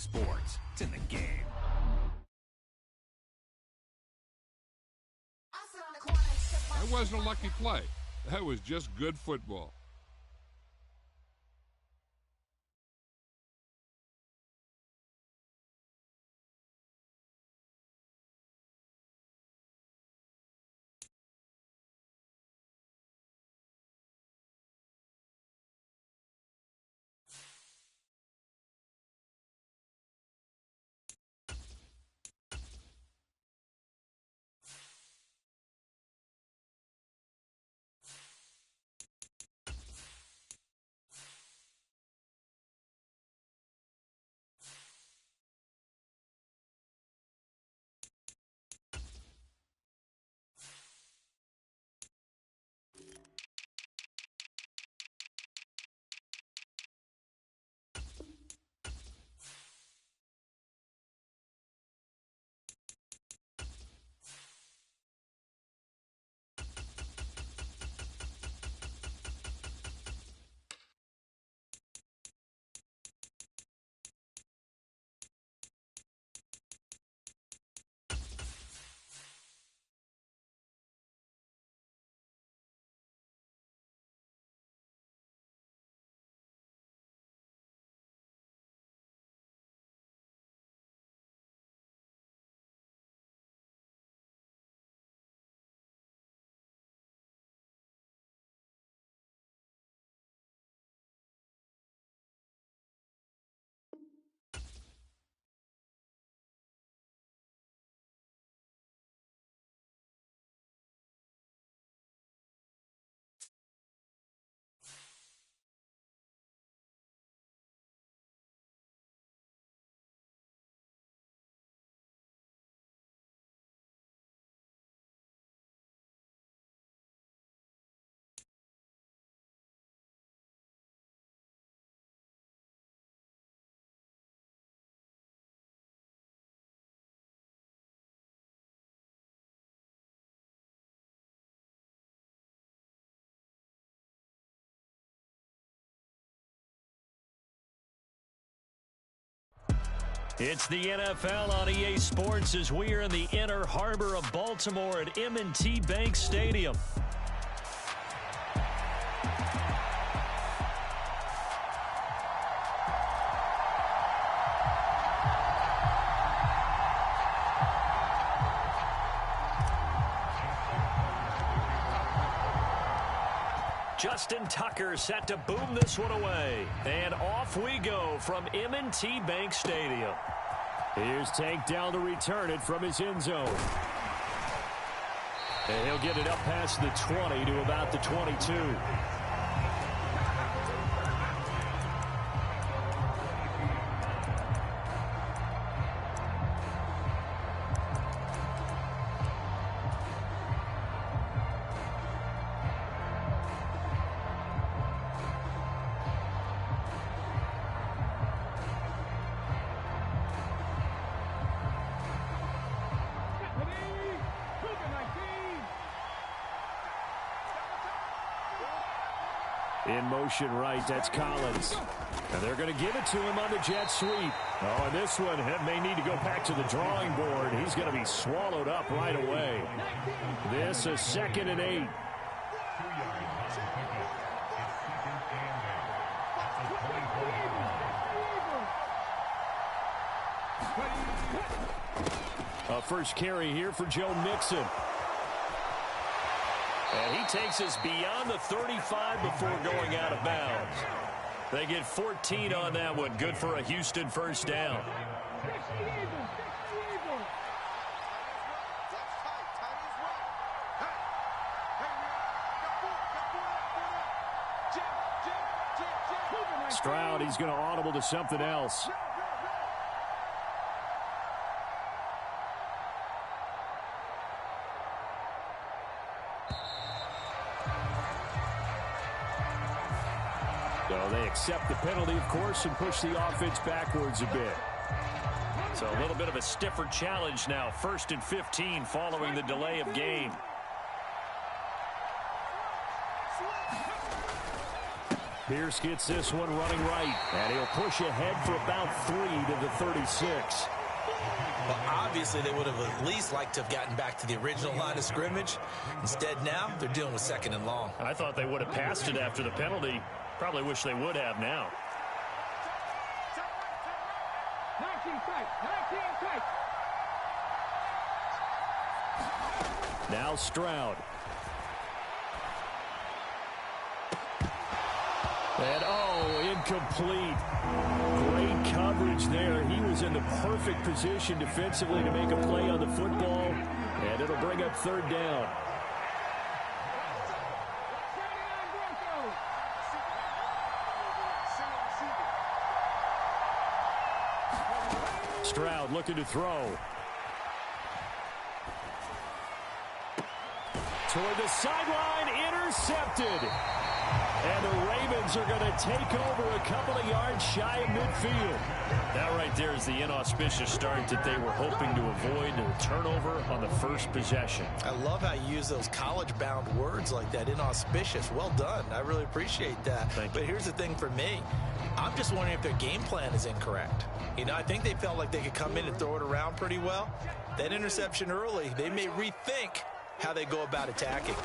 sports. It's in the game. That wasn't a lucky play. That was just good football. It's the NFL on EA Sports as we are in the inner harbor of Baltimore at M&T Bank Stadium. Justin Tucker set to boom this one away. And off we go from M&T Bank Stadium. Here's Tank down to return it from his end zone. And he'll get it up past the 20 to about the 22. In motion right, that's Collins. And they're going to give it to him on the jet sweep. Oh, and this one may need to go back to the drawing board. He's going to be swallowed up right away. This is 2nd and 8. A first carry here for Joe Mixon. And he takes us beyond the 35 before going out of bounds. They get 14 on that one. Good for a Houston first down. Stroud, he's going to audible to something else. So they accept the penalty, of course, and push the offense backwards a bit. So a little bit of a stiffer challenge now. 1st and 15 following the delay of game. Pierce gets this one running right, and he'll push ahead for about 3 to the 36. Well, obviously, they would have at least liked to have gotten back to the original line of scrimmage. Instead, now they're dealing with 2nd and long. I thought they would have passed it after the penalty. Probably wish they would have now. Now Stroud. And, incomplete. Great coverage there. He was in the perfect position defensively to make a play on the football, and it'll bring up 3rd down. Stroud looking to throw. Toward the sideline, intercepted. And the Ravens are going to take over a couple of yards shy of midfield. That right there is the inauspicious start that they were hoping to avoid, a turnover on the first possession. I love how you use those college-bound words like that, inauspicious. Well done. I really appreciate that. Thank you. But here's the thing for me. I'm just wondering if their game plan is incorrect. You know, I think they felt like they could come in and throw it around pretty well. That interception early, they may rethink how they go about attacking.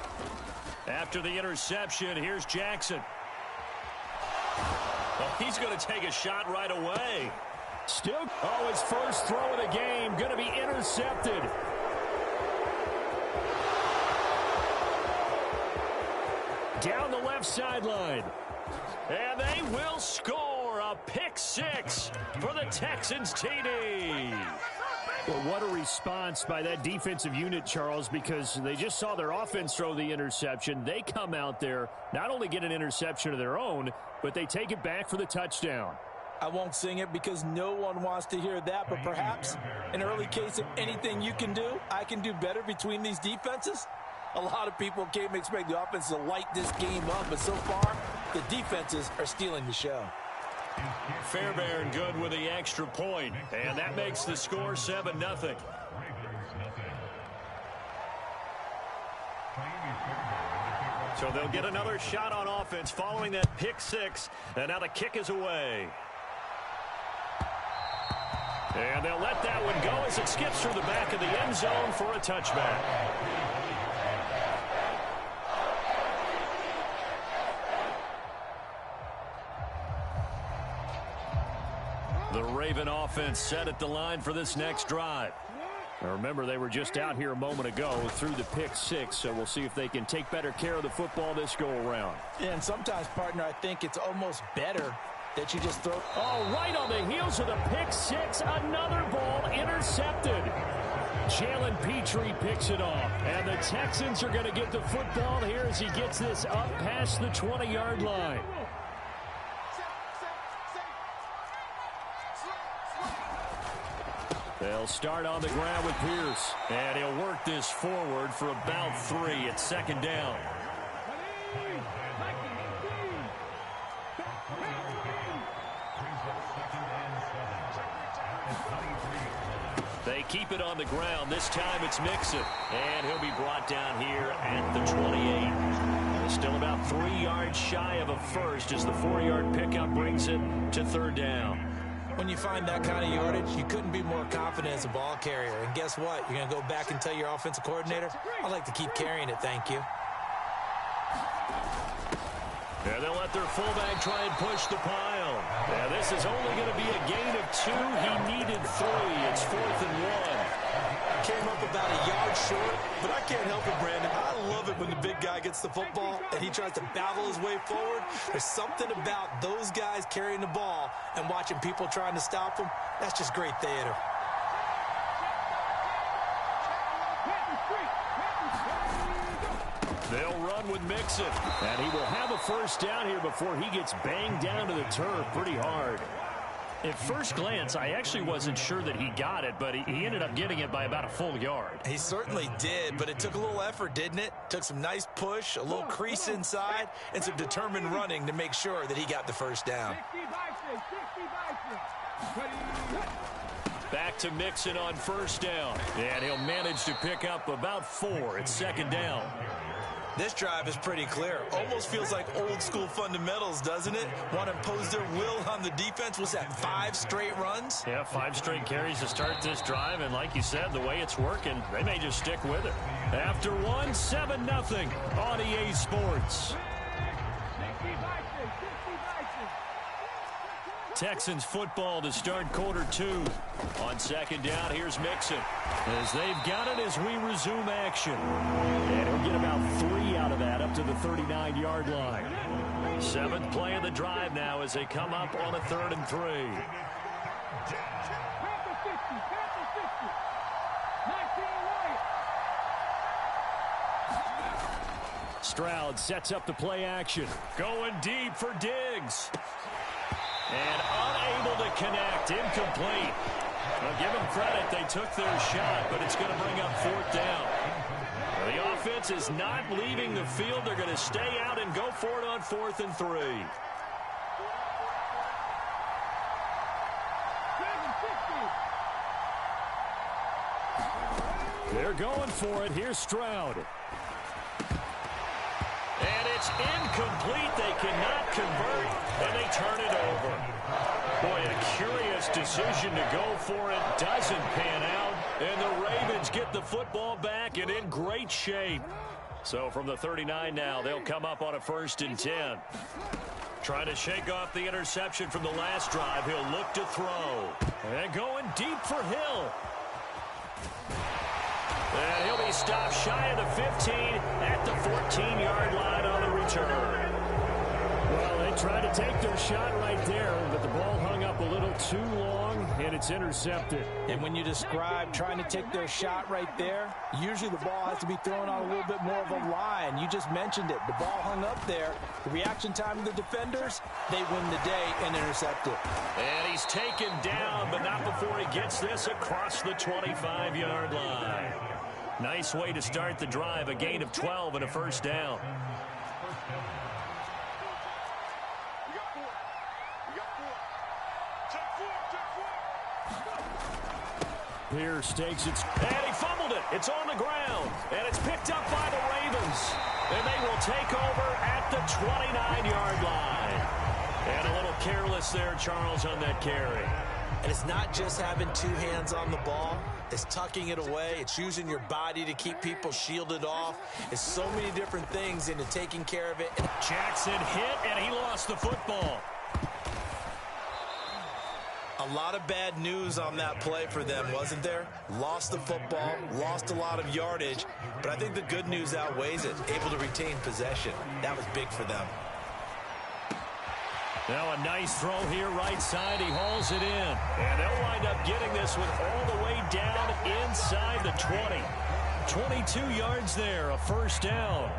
After the interception, here's Jackson. Well, he's going to take a shot right away. Still, his first throw of the game going to be intercepted. Down the left sideline. And they will score a pick 6 for the Texans TD. Well, what a response by that defensive unit, Charles, because they just saw their offense throw the interception. They come out there, not only get an interception of their own, but they take it back for the touchdown. I won't sing it because no one wants to hear that, but perhaps an early case of anything you can do, I can do better between these defenses. A lot of people came expect the offense to light this game up, but so far, the defenses are stealing the show. Fairbairn good with the extra point, and that makes the score 7-0. So they'll get another shot on offense following that pick 6, and now the kick is away. And they'll let that one go as it skips through the back of the end zone for a touchback. The Raven offense set at the line for this next drive. Now remember, they were just out here a moment ago through the pick 6, so we'll see if they can take better care of the football this go-around. Yeah, and sometimes, partner, I think it's almost better that you just throw. Oh, right on the heels of the pick 6, another ball intercepted. Jalen Petrie picks it off, and the Texans are going to get the football here as he gets this up past the 20-yard line. They'll start on the ground with Pierce, and he'll work this forward for about 3 at 2nd down. They keep it on the ground. This time it's Mixon, and he'll be brought down here at the 28. Still about 3 yards shy of a first as the 4-yard pickup brings it to 3rd down. When you find that kind of yardage, you couldn't be more confident as a ball carrier. And guess what? You're going to go back and tell your offensive coordinator, I'd like to keep carrying it, thank you. And they'll let their fullback try and push the pile. Now this is only going to be a gain of 2. He needed 3. It's 4th and 1. Came up about a yard short, but I can't help it, Brandon. I love it when the big guy gets the football and he tries to battle his way forward. There's something about those guys carrying the ball and watching people trying to stop them. That's just great theater. They'll run with Mixon, and he will have a first down here before he gets banged down to the turf pretty hard. At first glance, I actually wasn't sure that he got it, but he ended up getting it by about a full yard. He certainly did, but it took a little effort, didn't it? Took some nice push, a little crease inside, and some determined running to make sure that he got the first down. Back to Mixon on first down, and he'll manage to pick up about 4 at 2nd down. This drive is pretty clear. Almost feels like old school fundamentals, doesn't it? Want to impose their will on the defense. Was that 5 straight runs? Yeah, 5 straight carries to start this drive, and like you said, the way it's working, they may just stick with it. After one, 7-0 on EA Sports. Texans football to start quarter 2. On second down, here's Mixon. As they've got it as we resume action. And he'll get about 3 out of that up to the 39-yard line. 7th play of the drive now as they come up on a 3rd and 3. Stroud sets up the play action. Going deep for Diggs. And unable to connect. Incomplete. Well, give them credit. They took their shot, but it's going to bring up 4th down. The offense is not leaving the field. They're going to stay out and go for it on 4th and 3. They're going for it. Here's Stroud. And it's incomplete. They cannot convert, and they turn it over. Boy, a curious decision to go for it. Doesn't pan out, and the Ravens get the football back and in great shape. So from the 39 now, they'll come up on a 1st and 10. Trying to shake off the interception from the last drive. He'll look to throw. And going deep for Hill. And he'll be stopped shy of the 15 at the 14-yard line on the return. Well, they tried to take their shot right there, but the ball hung up a little too long, and it's intercepted. And when you describe trying to take their shot right there, usually the ball has to be thrown on a little bit more of a line. You just mentioned it. The ball hung up there. The reaction time of the defenders, they win the day and intercept it. And he's taken down, but not before he gets this across the 25-yard line. Nice way to start the drive, a gain of 12 and a 1st down. Pierce takes it, and he fumbled it. It's on the ground, and it's picked up by the Ravens. And they will take over at the 29-yard line. And a little careless there, Charles, on that carry. And it's not just having 2 hands on the ball. It's tucking it away. It's using your body to keep people shielded off. It's so many different things into taking care of it. Jackson hit, and he lost the football. A lot of bad news on that play for them, wasn't there? Lost the football, lost a lot of yardage, but I think the good news outweighs it. Able to retain possession. That was big for them. Now a nice throw here right side. He hauls it in. And they'll wind up getting this one all the way down inside the 20. 22 yards there, a 1st down.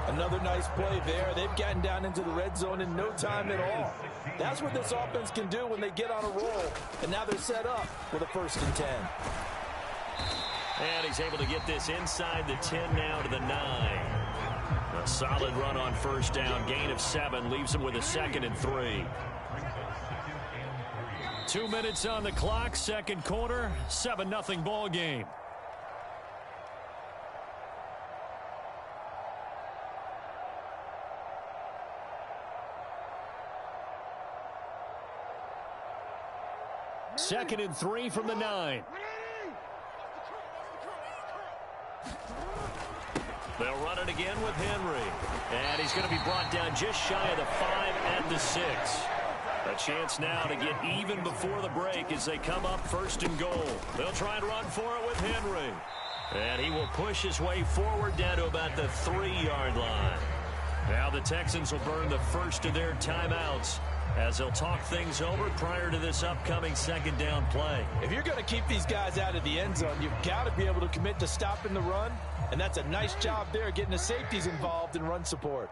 Another nice play there. They've gotten down into the red zone in no time at all. That's what this offense can do when they get on a roll. And now they're set up with a 1st and 10. And he's able to get this inside the 10 now to the 9. A solid run on 1st down. Gain of 7 leaves him with a 2nd and 3. 2 minutes on the clock. 2nd quarter. 7-0 ball game. Second and 3 from the 9. They'll run it again with Henry. And he's going to be brought down just shy of the 5 at the 6. A chance now to get even before the break as they come up 1st and goal. They'll try and run for it with Henry. And he will push his way forward down to about the 3-yard line. Now the Texans will burn the first of their timeouts as they'll talk things over prior to this upcoming 2nd down play. If you're going to keep these guys out of the end zone, you've got to be able to commit to stopping the run. And that's a nice job there, getting the safeties involved in run support.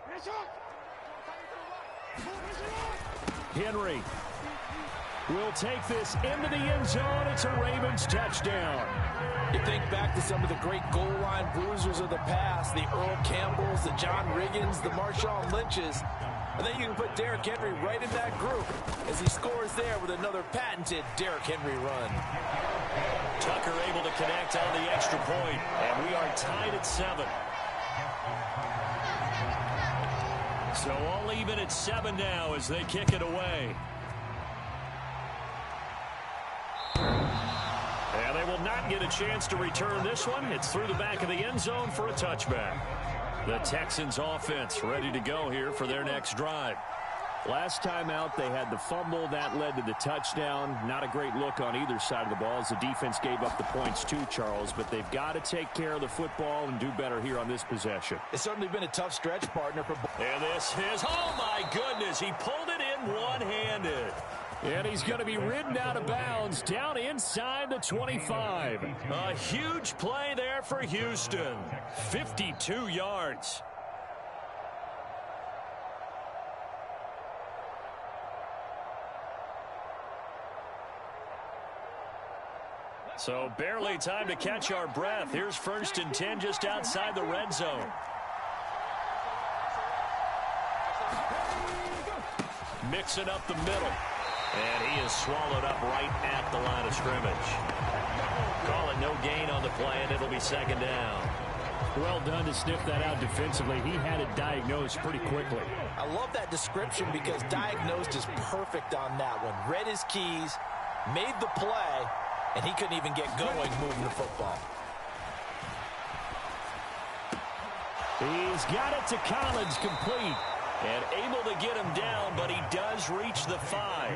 Henry will take this into the end zone. It's a Ravens touchdown. You think back to some of the great goal line bruisers of the past, the Earl Campbells, the John Riggins, the Marshawn Lynches. I think you can put Derrick Henry right in that group as he scores there with another patented Derrick Henry run. Tucker able to connect on the extra point, and we are tied at 7. So all even at 7 now as they kick it away. And they will not get a chance to return this one. It's through the back of the end zone for a touchback. The Texans offense ready to go here for their next drive. Last time out, they had the fumble. That led to the touchdown. Not a great look on either side of the ball as the defense gave up the points too, Charles. But they've got to take care of the football and do better here on this possession. It's certainly been a tough stretch, partner. And this is, oh my goodness, he pulled it in one-handed. And he's going to be ridden out of bounds down inside the 25. A huge play there for Houston. 52 yards. So barely time to catch our breath. Here's 1st and 10 just outside the red zone. Mixing up the middle. And he is swallowed up right at the line of scrimmage. Call it no gain on the play, and it'll be 2nd down. Well done to sniff that out defensively. He had it diagnosed pretty quickly. I love that description because diagnosed is perfect on that one. Read his keys, made the play, and he couldn't even get going moving the football. He's got it to Collins, complete. And able to get him down, but he does reach the 5.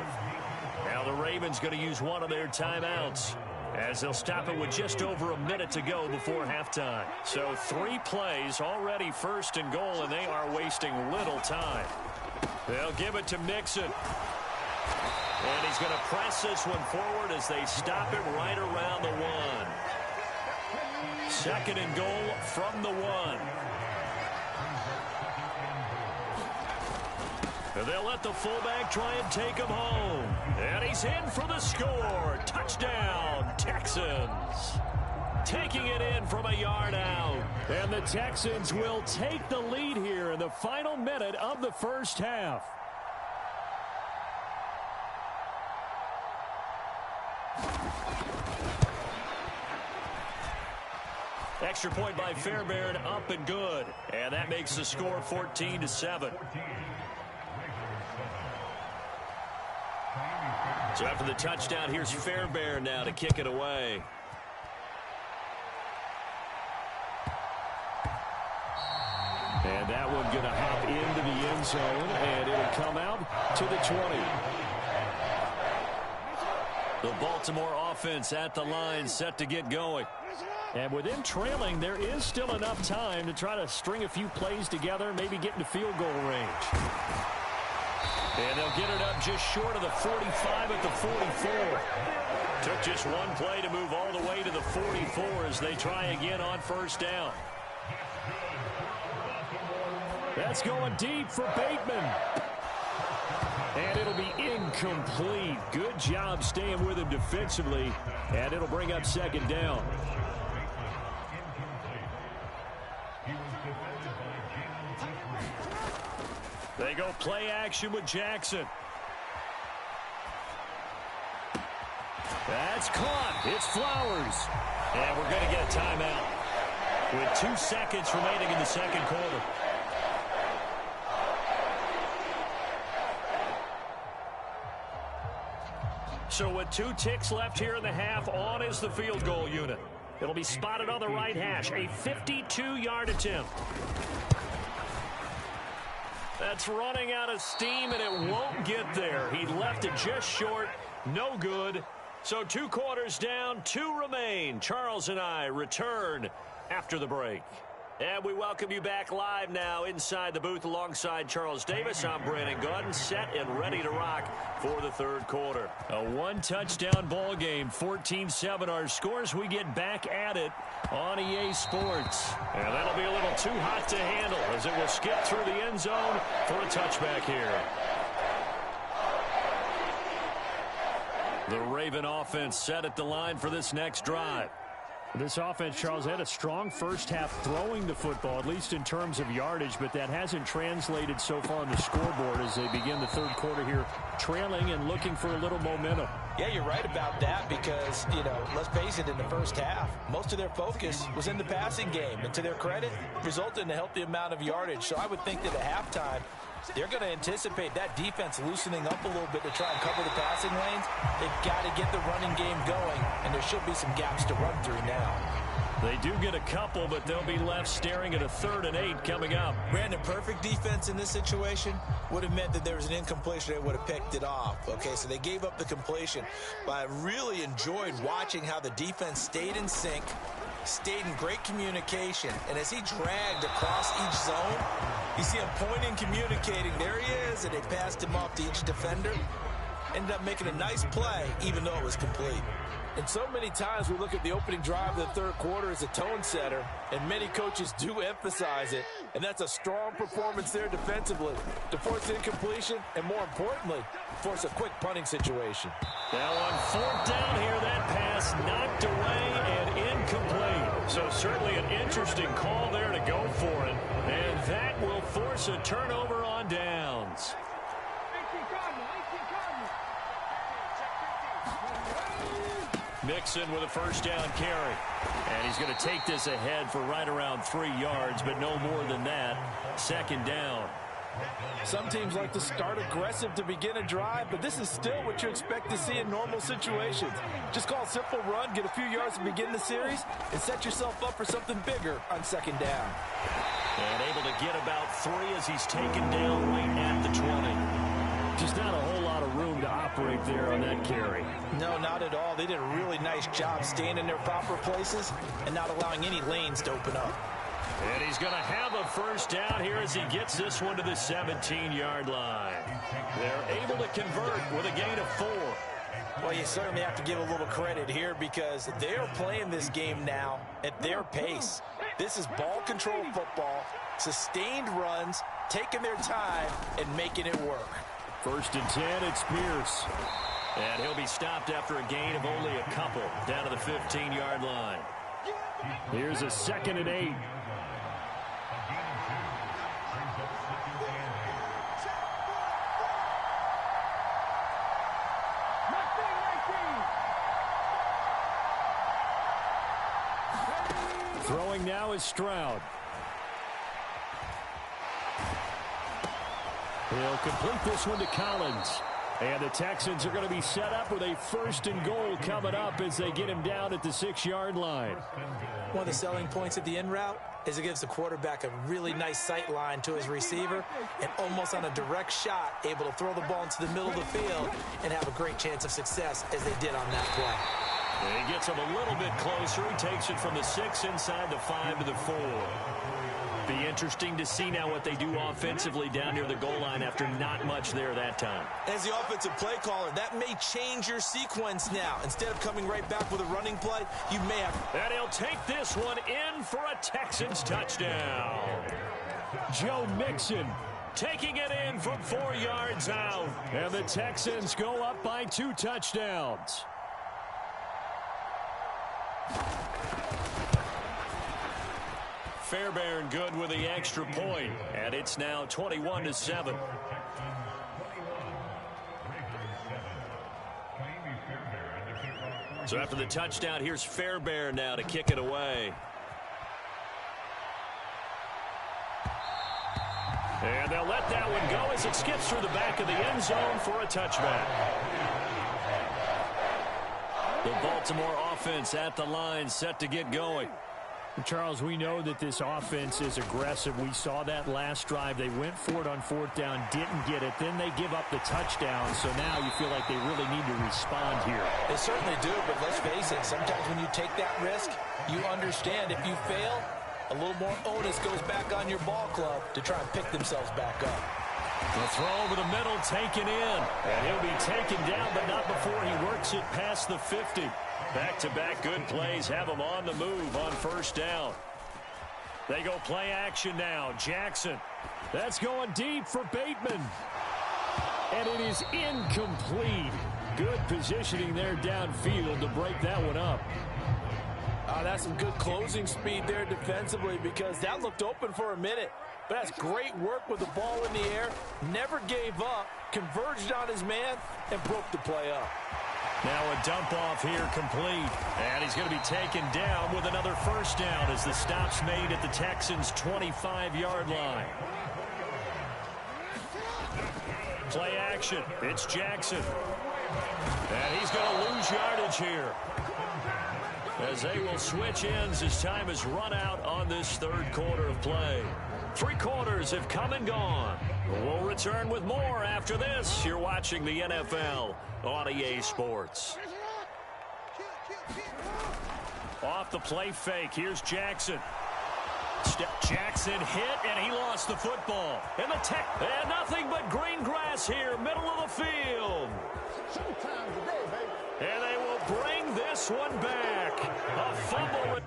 Now the Ravens going to use one of their timeouts as they'll stop it with just over a minute to go before halftime. So 3 plays already 1st and goal, and they are wasting little time. They'll give it to Mixon. And he's going to press this one forward as they stop it right around the 1. 2nd and goal from the 1. And they'll let the fullback try and take him home. And he's in for the score. Touchdown, Texans. Taking it in from a yard out. And the Texans will take the lead here in the final minute of the first half. Extra point by Fairbairn, up and good. And that makes the score 14-7. So after the touchdown, here's Fairbairn now to kick it away. And that one going to hop into the end zone, and it'll come out to the 20. The Baltimore offense at the line, set to get going. And with them trailing, there is still enough time to try to string a few plays together, maybe get into field goal range. And they'll get it up just short of the 45 at the 44. Took just one play to move all the way to the 44 as they try again on 1st down. That's going deep for Bateman. And it'll be incomplete. Good job staying with him defensively. And it'll bring up 2nd down. They go play action with Jackson. That's caught. It's Flowers. And we're going to get a timeout with 2 seconds remaining in the 2nd quarter. So with 2 ticks left here in the half, on is the field goal unit. It'll be spotted on the right hash. A 52-yard attempt. That's running out of steam, and it won't get there. He left it just short. No good. So 2 quarters down, 2 remain. Charles and I return after the break. And we welcome you back live now inside the booth alongside Charles Davis. I'm Brandon Gunn, set and ready to rock for the 3rd quarter. A 1-touchdown ball game, 14-7 our scores. We get back at it on EA Sports. And that'll be a little too hot to handle as it will skip through the end zone for a touchback here. The Raven offense set at the line for this next drive. This offense, Charles, had a strong first half throwing the football, at least in terms of yardage, but that hasn't translated so far on the scoreboard as they begin the 3rd quarter here, trailing and looking for a little momentum. Yeah, you're right about that because, let's face it, in the first half, most of their focus was in the passing game. And to their credit, resulted in a healthy amount of yardage. So I would think that at halftime, They're going to anticipate that defense loosening up a little bit to try and cover the passing lanes. They've got to get the running game going, and there should be some gaps to run through now. They do get a couple, but they'll be left staring at a 3rd and 8 coming up. Brandon, perfect defense in this situation would have meant that there was an incompletion. They would have picked it off. Okay, so they gave up the completion. But I really enjoyed watching how the defense stayed in sync, stayed in great communication. And as he dragged across each zone, you see him pointing, communicating. There he is, and they passed him off to each defender. Ended up making a nice play, even though it was complete. And so many times we look at the opening drive of the 3rd quarter as a tone setter, and many coaches do emphasize it. And that's a strong performance there defensively to force incompletion and, more importantly, force a quick punting situation. Now on 4th down here, that pass knocked away and incomplete. So certainly an interesting call there to go for it. And that will force a turnover on downs. Mixon with a 1st down carry. And he's going to take this ahead for right around 3 yards, but no more than that. 2nd down. Some teams like to start aggressive to begin a drive, but this is still what you expect to see in normal situations. Just call a simple run, get a few yards to begin the series, and set yourself up for something bigger on 2nd down. And able to get about 3 as he's taken down right at the 20. Just not a whole lot of room to operate there on that carry. No, not at all. They did a really nice job staying in their proper places and not allowing any lanes to open up. And he's going to have a 1st down here as he gets this one to the 17-yard line. They're able to convert with a gain of 4. Well, you certainly have to give a little credit here because they're playing this game now at their pace. This is ball control football, sustained runs, taking their time, and making it work. 1st and 10, it's Pierce. And he'll be stopped after a gain of only a couple down to the 15-yard line. Here's a 2nd and 8. Throwing now is Stroud. He'll complete this one to Collins. And the Texans are going to be set up with a 1st and goal coming up as they get him down at the 6-yard line. One of the selling points of the in route is it gives the quarterback a really nice sight line to his receiver and almost on a direct shot able to throw the ball into the middle of the field and have a great chance of success as they did on that play. And he gets him a little bit closer. He takes it from the 6 inside the 5 to the 4. Be interesting to see now what they do offensively down near the goal line after not much there that time. As the offensive play caller, that may change your sequence now. Instead of coming right back with a running play, you may have... And he'll take this one in for a Texans touchdown. Joe Mixon taking it in from 4 yards out. And the Texans go up by 2 touchdowns. Fairbairn good with the extra point, and it's now 21-7. So after the touchdown, here's Fairbairn now to kick it away. And they'll let that one go as it skips through the back of the end zone for a touchback. The Baltimore offense at the line set to get going. Charles, we know that this offense is aggressive. We saw that last drive. They went for it on 4th down, didn't get it. Then they give up the touchdown. So now you feel like they really need to respond here. They certainly do, but let's face it. Sometimes when you take that risk, you understand if you fail, a little more onus goes back on your ball club to try and pick themselves back up. The throw over the middle taken in. And he'll be taken down, but not before he works it past the 50. Back-to-back good plays have him on the move on 1st down. They go play action now. Jackson. That's going deep for Bateman. And it is incomplete. Good positioning there downfield to break that one up. That's some good closing speed there defensively because that looked open for a minute. But that's great work with the ball in the air. Never gave up, converged on his man, and broke the play up. Now a dump off here complete. And he's going to be taken down with another 1st down as the stop's made at the Texans' 25-yard line. Play action. It's Jackson. And he's going to lose yardage here, as they will switch ends as time has run out on this third quarter of play. 3 quarters have come and gone. We'll return with more after this. You're watching the NFL on EA Sports. Off the play fake, here's Jackson. Jackson hit, and he lost the football. And nothing but green grass here, middle of the field. And they will bring this one back. A fumble.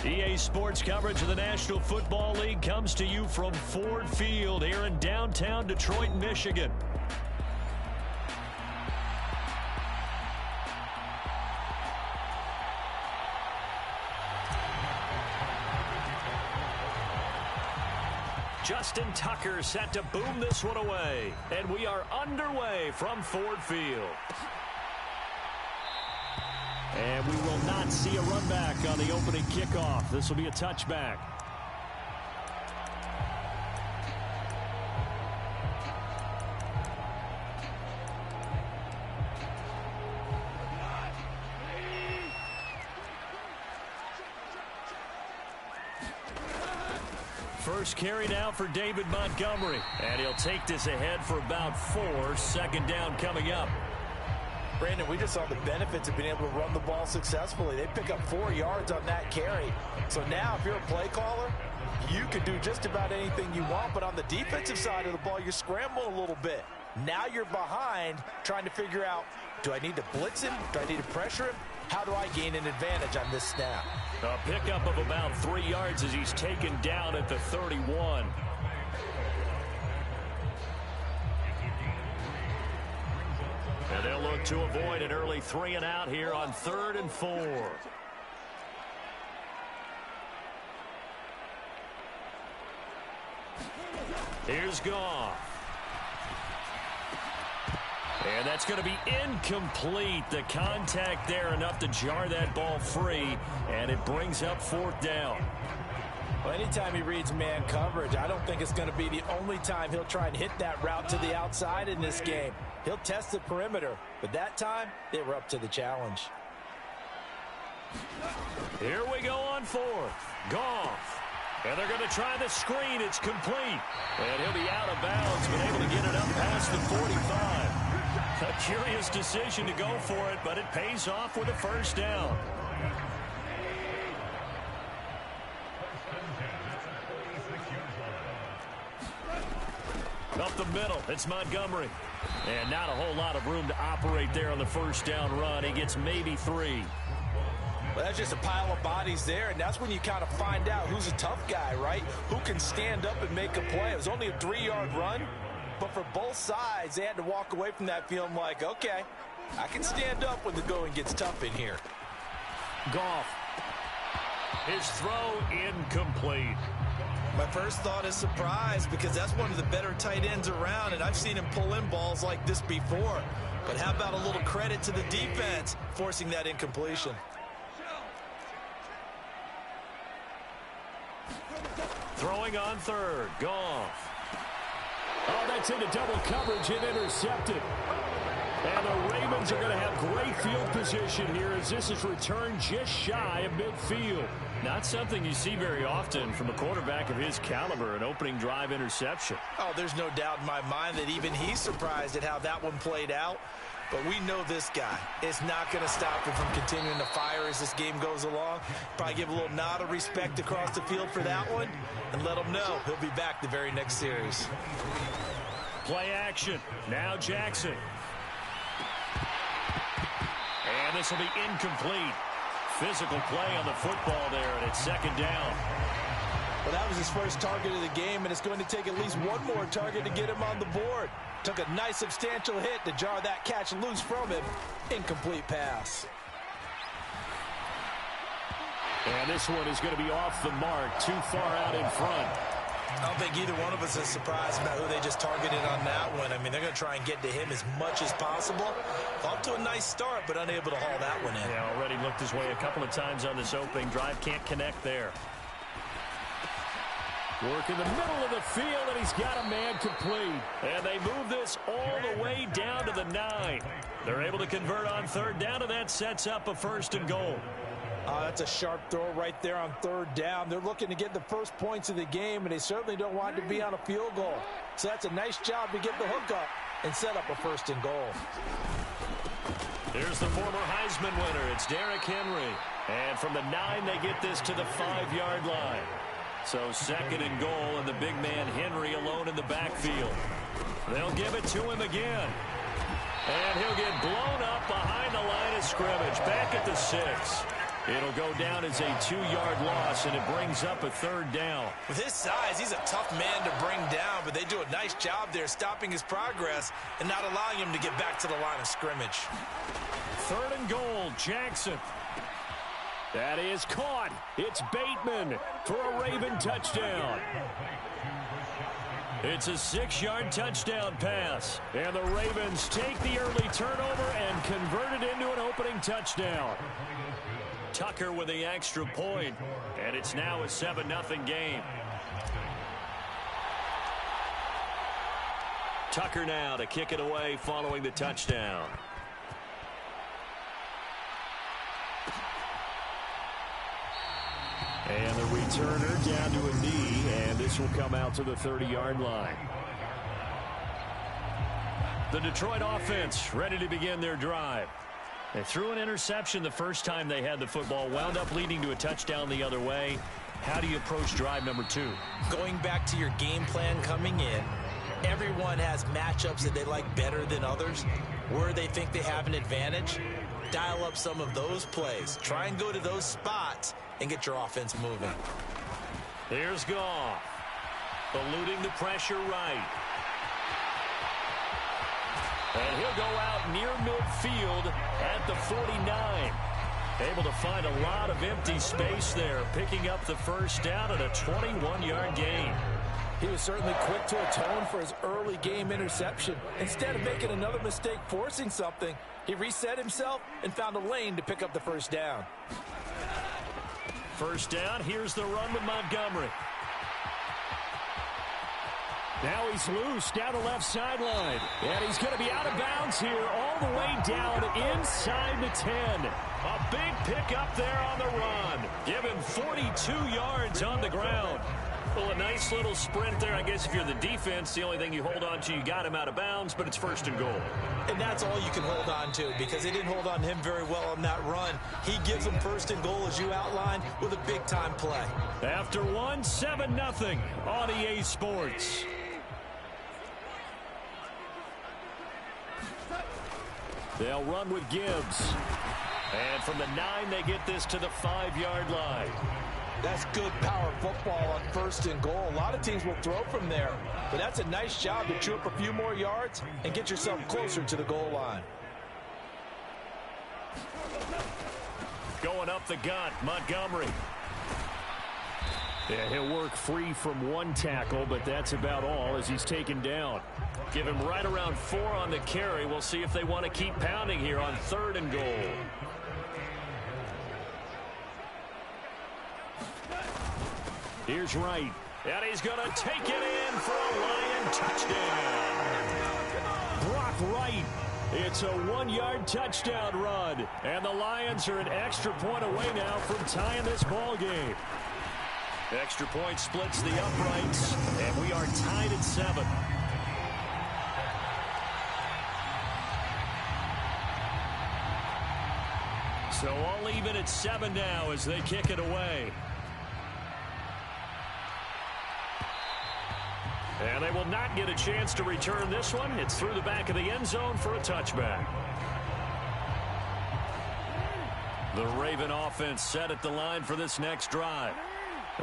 EA Sports coverage of the National Football League comes to you from Ford Field here in downtown Detroit, Michigan. Justin Tucker set to boom this one away. And we are underway from Ford Field. And we will not see a run back on the opening kickoff. This will be a touchback. First carry now for David Montgomery. And he'll take this ahead for about 4. Second down coming up. Brandon, we just saw the benefits of being able to run the ball successfully. They pick up 4 yards on that carry. So now if you're a play caller, you can do just about anything you want. But on the defensive side of the ball, you're scrambling a little bit. Now you're behind trying to figure out, do I need to blitz him? Do I need to pressure him? How do I gain an advantage on this snap? A pickup of about 3 yards as he's taken down at the 31. And they'll look to avoid an early 3 and out here on 3rd and 4. Here's Goff. And that's going to be incomplete. The contact there enough to jar that ball free, and it brings up 4th down. Well, anytime he reads man coverage, I don't think it's going to be the only time he'll try and hit that route to the outside in this game. He'll test the perimeter, but that time, they were up to the challenge. Here we go on 4th. Goff. And they're going to try the screen. It's complete. And he'll be out of bounds, but able to get it up past the 45. A curious decision to go for it, but it pays off with a 1st down. Up the middle, it's Montgomery. And not a whole lot of room to operate there on the 1st down run. He gets maybe 3. Well, that's just a pile of bodies there, and that's when you kind of find out who's a tough guy, right? Who can stand up and make a play. It was only a 3-yard run, but for both sides, they had to walk away from that feeling like, okay, I can stand up when the going gets tough in here. Goff. His throw incomplete. My first thought is surprise because that's one of the better tight ends around, and I've seen him pull in balls like this before. But how about a little credit to the defense forcing that incompletion? Throwing on third, Goff. Oh, that's into double coverage and intercepted. And the Ravens are going to have great field position here as this is returned just shy of midfield. Not something you see very often from a quarterback of his caliber, an opening drive interception. Oh, there's no doubt in my mind that even he's surprised at how that one played out. But we know this guy is not going to stop him from continuing to fire as this game goes along. Probably give a little nod of respect across the field for that one and let him know he'll be back the very next series. Play action. Now Jackson. And this will be incomplete. Physical play on the football there, and it's second down. Well, that was his first target of the game, and it's going to take at least one more target to get him on the board. Took a nice substantial hit to jar that catch loose from him. Incomplete pass. And this one is going to be off the mark, too far out in front. I don't think either one of us is surprised about who they just targeted on that one. I mean, they're going to try and get to him as much as possible. Off to a nice start, but unable to haul that one in. Yeah, already looked his way a couple of times on this opening drive. Can't connect there. Work in the middle of the field, and he's got a man complete. And they move this all the way down to the 9. They're able to convert on third down, and that sets up a first and goal. That's a sharp throw right there on third down. They're looking to get the first points of the game, and they certainly don't want to be on a field goal. So that's a nice job to get the hook up and set up a first and goal. Here's the former Heisman winner. It's Derrick Henry. And from the 9, they get this to the 5-yard line. So second and goal, and the big man Henry alone in the backfield. They'll give it to him again. And he'll get blown up behind the line of scrimmage. Back at the 6. It'll go down as a 2-yard loss, and it brings up a third down. With his size, he's a tough man to bring down, but they do a nice job there stopping his progress and not allowing him to get back to the line of scrimmage. Third and goal, Jackson. That is caught. It's Bateman for a Raven touchdown. It's a 6-yard touchdown pass. And the Ravens take the early turnover and convert it into an opening touchdown. Tucker with the extra point, and it's now a 7-0 game. Tucker now to kick it away following the touchdown. And the returner down to a knee, and this will come out to the 30-yard line. The Detroit offense ready to begin their drive. They threw an interception the first time they had the football, wound up leading to a touchdown the other way. How do you approach drive number 2? Going back to your game plan coming in, everyone has matchups that they like better than others, where they think they have an advantage. Dial up some of those plays. Try and go to those spots and get your offense moving. Here's Goff, eluding the pressure right. And he'll go out near midfield at the 49. Able to find a lot of empty space there, picking up the first down at a 21-yard gain. He was certainly quick to atone for his early game interception. Instead of making another mistake forcing something, he reset himself and found a lane to pick up the first down. First down, here's the run with Montgomery. Now he's loose down the left sideline. And he's going to be out of bounds here all the way down inside the 10. A big pickup there on the run. Give him 42 yards on the ground. Well, a nice little sprint there. I guess if you're the defense, the only thing you hold on to, you got him out of bounds, but it's first and goal. And that's all you can hold on to because they didn't hold on to him very well on that run. He gives them first and goal, as you outlined, with a big-time play. After 7-0 on EA Sports. They'll run with Gibbs. And from the 9, they get this to the 5-yard line. That's good power football on first and goal. A lot of teams will throw from there, but that's a nice job to chew up a few more yards and get yourself closer to the goal line. Going up the gut, Montgomery. Yeah, he'll work free from one tackle, but that's about all as he's taken down. Give him right around 4 on the carry. We'll see if they want to keep pounding here on 3rd and goal. Here's Wright. And he's going to take it in for a Lion touchdown. Brock Wright. It's a 1-yard touchdown run. And the Lions are an extra point away now from tying this ball game. Extra point splits the uprights, and we are tied at 7. So all even at 7 now as they kick it away. And they will not get a chance to return this one. It's through the back of the end zone for a touchback. The Raven offense set at the line for this next drive.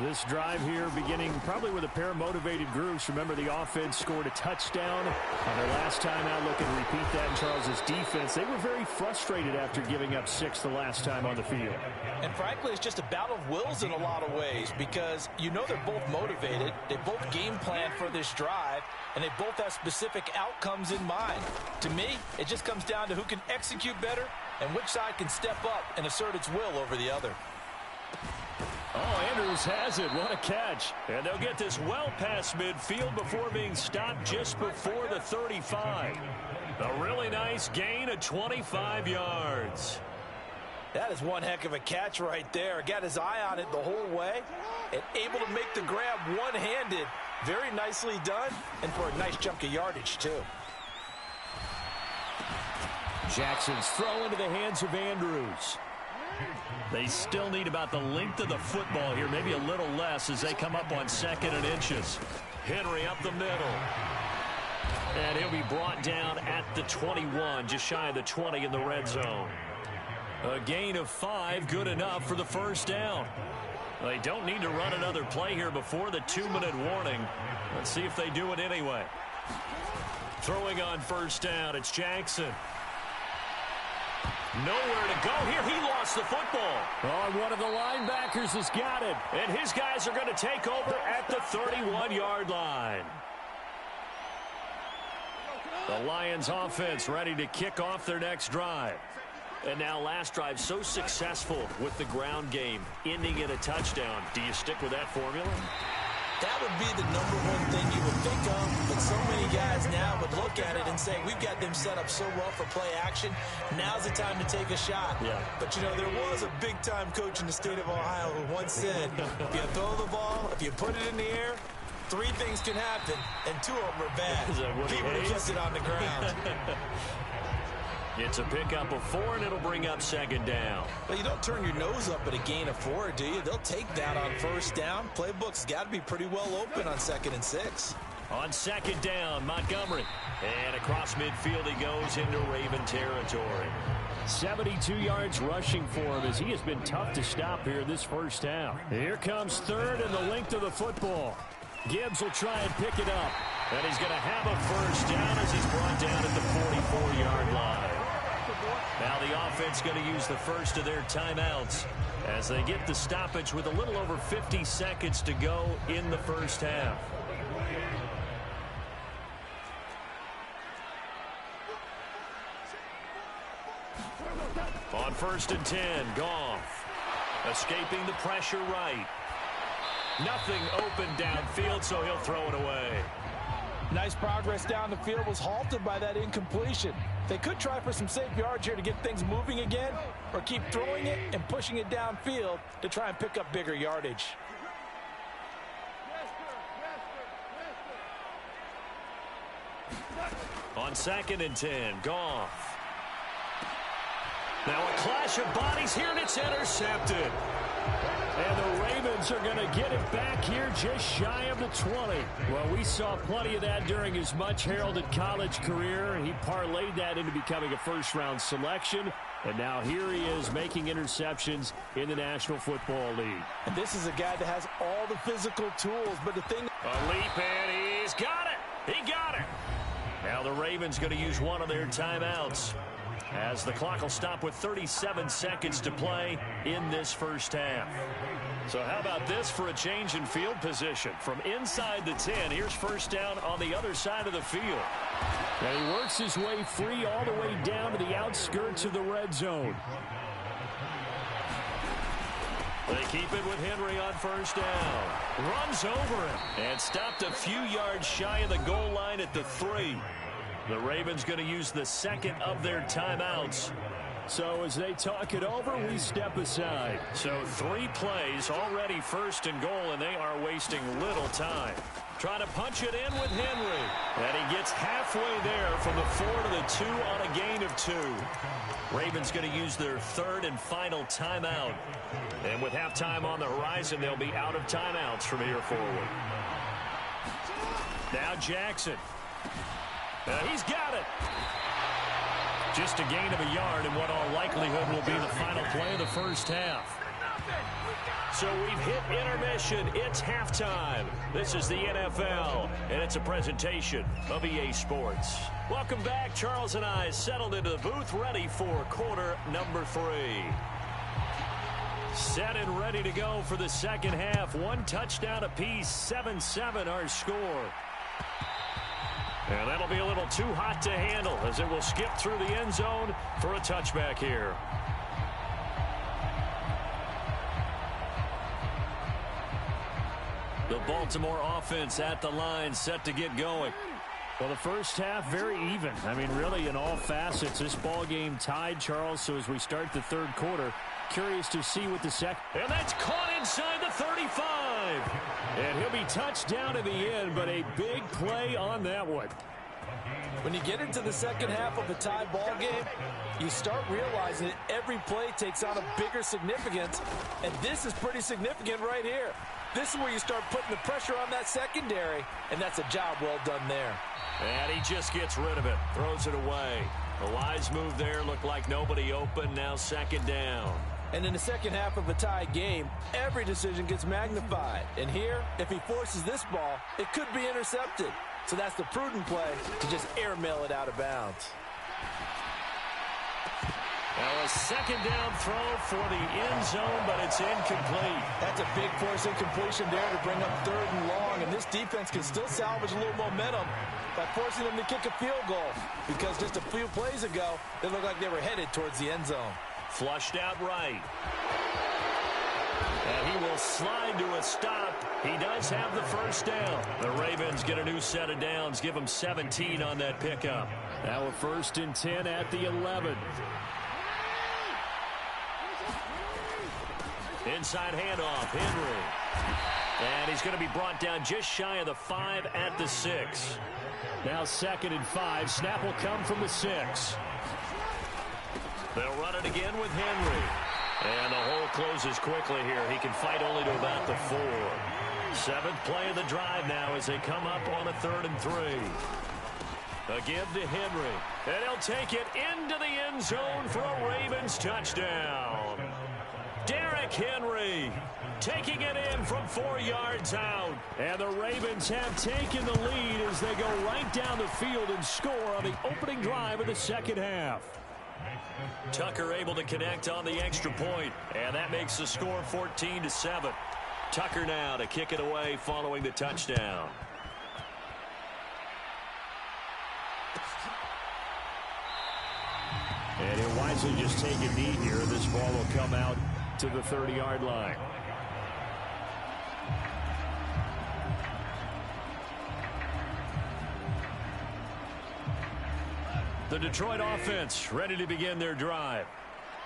This drive here beginning probably with a pair of motivated groups. Remember, the offense scored a touchdown on their last time out. Look and repeat that in Charles's defense. They were very frustrated after giving up 6 the last time on the field. And frankly, it's just a battle of wills in a lot of ways because you know they're both motivated. They both game plan for this drive, and they both have specific outcomes in mind. To me, it just comes down to who can execute better and which side can step up and assert its will over the other. Oh, Andrews has it. What a catch. And they'll get this well past midfield before being stopped just before the 35. A really nice gain of 25 yards. That is one heck of a catch right there. Got his eye on it the whole way and able to make the grab one-handed. Very nicely done and for a nice chunk of yardage, too. Jackson's throw into the hands of Andrews. They still need about the length of the football here, maybe a little less as they come up on 2nd and inches. Henry up the middle. And he'll be brought down at the 21, just shy of the 20 in the red zone. A gain of 5, good enough for the first down. They don't need to run another play here before the 2-minute warning. Let's see if they do it anyway. Throwing on first down, it's Jackson. Nowhere to go here. He lost the football. Oh, and one of the linebackers has got it. And his guys are going to take over at the 31-yard line. The Lions offense ready to kick off their next drive. And now last drive so successful with the ground game, ending in a touchdown. Do you stick with that formula? That would be the #1 thing you would think of, but so many guys now would look at it and say, we've got them set up so well for play action. Now's the time to take a shot. Yeah. But, you know, there was a big-time coach in the state of Ohio who once said, if you throw the ball, if you put it in the air, 3 things can happen, and 2 of them are bad. He would have kept it on the ground. It's a pickup of 4, and it'll bring up 2nd down. Well, you don't turn your nose up at a gain of 4, do you? They'll take that on first down. Playbook's got to be pretty well open on 2nd and 6. On 2nd down, Montgomery. And across midfield he goes into Raven territory. 72 yards rushing for him as he has been tough to stop here this first half. Here comes 3rd and the length of the football. Gibbs will try and pick it up. And he's going to have a first down as he's brought down at the 44-yard line. Now the offense going to use the first of their timeouts as they get the stoppage with a little over 50 seconds to go in the first half. On 1st and 10, Goff escaping the pressure right. Nothing open downfield, so he'll throw it away. Nice progress down the field was halted by that incompletion. They could try for some safe yards here to get things moving again, or keep throwing it and pushing it downfield to try and pick up bigger yardage. On 2nd and 10, Goff. Now a clash of bodies here, and it's intercepted. And the Ravens are going to get it back here just shy of the 20. Well, we saw plenty of that during his much-heralded college career. He parlayed that into becoming a first-round selection. And now here he is making interceptions in the National Football League. And this is a guy that has all the physical tools, but the thing... A leap, and he's got it. He got it. Now the Ravens going to use one of their timeouts as the clock will stop with 37 seconds to play in this first half. So how about this for a change in field position? From inside the 10, here's first down on the other side of the field. And he works his way free all the way down to the outskirts of the red zone. They keep it with Henry on first down. Runs over him and stopped a few yards shy of the goal line at the 3. The Ravens going to use the second of their timeouts. So as they talk it over, we step aside. So 3 plays, already first and goal, and they are wasting little time. Trying to punch it in with Henry. And he gets halfway there from the 4 to the 2 on a gain of 2. Ravens going to use their third and final timeout. And with halftime on the horizon, they'll be out of timeouts from here forward. Now Jackson. He's got it. Just a gain of a yard in what all likelihood will be the final play of the first half. So we've hit intermission. It's halftime. This is the NFL, and it's a presentation of EA Sports. Welcome back. Charles and I settled into the booth, ready for quarter number 3. Set and ready to go for the second half. 1 touchdown apiece, 7-7 our score. And that'll be a little too hot to handle as it will skip through the end zone for a touchback here. The Baltimore offense at the line, set to get going. Well, the first half, very even. I mean, really, in all facets, this ball game tied, Charles. So as we start the third quarter, curious to see what the second. And that's caught inside the 35. And he'll be touched down in the end, but a big play on that one. When you get into the second half of a tie ball game, you start realizing that every play takes on a bigger significance, and this is pretty significant right here. This is where you start putting the pressure on that secondary, and that's a job well done there. And he just gets rid of it, throws it away. A wise move there, looked like nobody open, now second down. And in the second half of a tie game, every decision gets magnified. And here, if he forces this ball, it could be intercepted. So that's the prudent play to just airmail it out of bounds. Now a second down throw for the end zone, but it's incomplete. That's a big force incompletion there to bring up third and long. And this defense can still salvage a little momentum by forcing them to kick a field goal. Because just a few plays ago, they looked like they were headed towards the end zone. Flushed out right. And he will slide to a stop. He does have the first down. The Ravens get a new set of downs, give them 17 on that pickup. Now a 1st and 10 at the 11. Inside handoff, Henry. And he's going to be brought down just shy of the 5 at the 6. Now 2nd and 5. Snap will come from the 6. They'll run it again with Henry. And the hole closes quickly here. He can fight only to about the 4. 7th play of the drive now as they come up on a 3rd and 3. A give to Henry. And he'll take it into the end zone for a Ravens touchdown. Derrick Henry taking it in from 4 yards out. And the Ravens have taken the lead as they go right down the field and score on the opening drive of the second half. Tucker able to connect on the extra point, and that makes the score 14-7. Tucker now to kick it away following the touchdown. And he'll wisely just take a knee here. This ball will come out to the 30-yard line. The Detroit offense ready to begin their drive.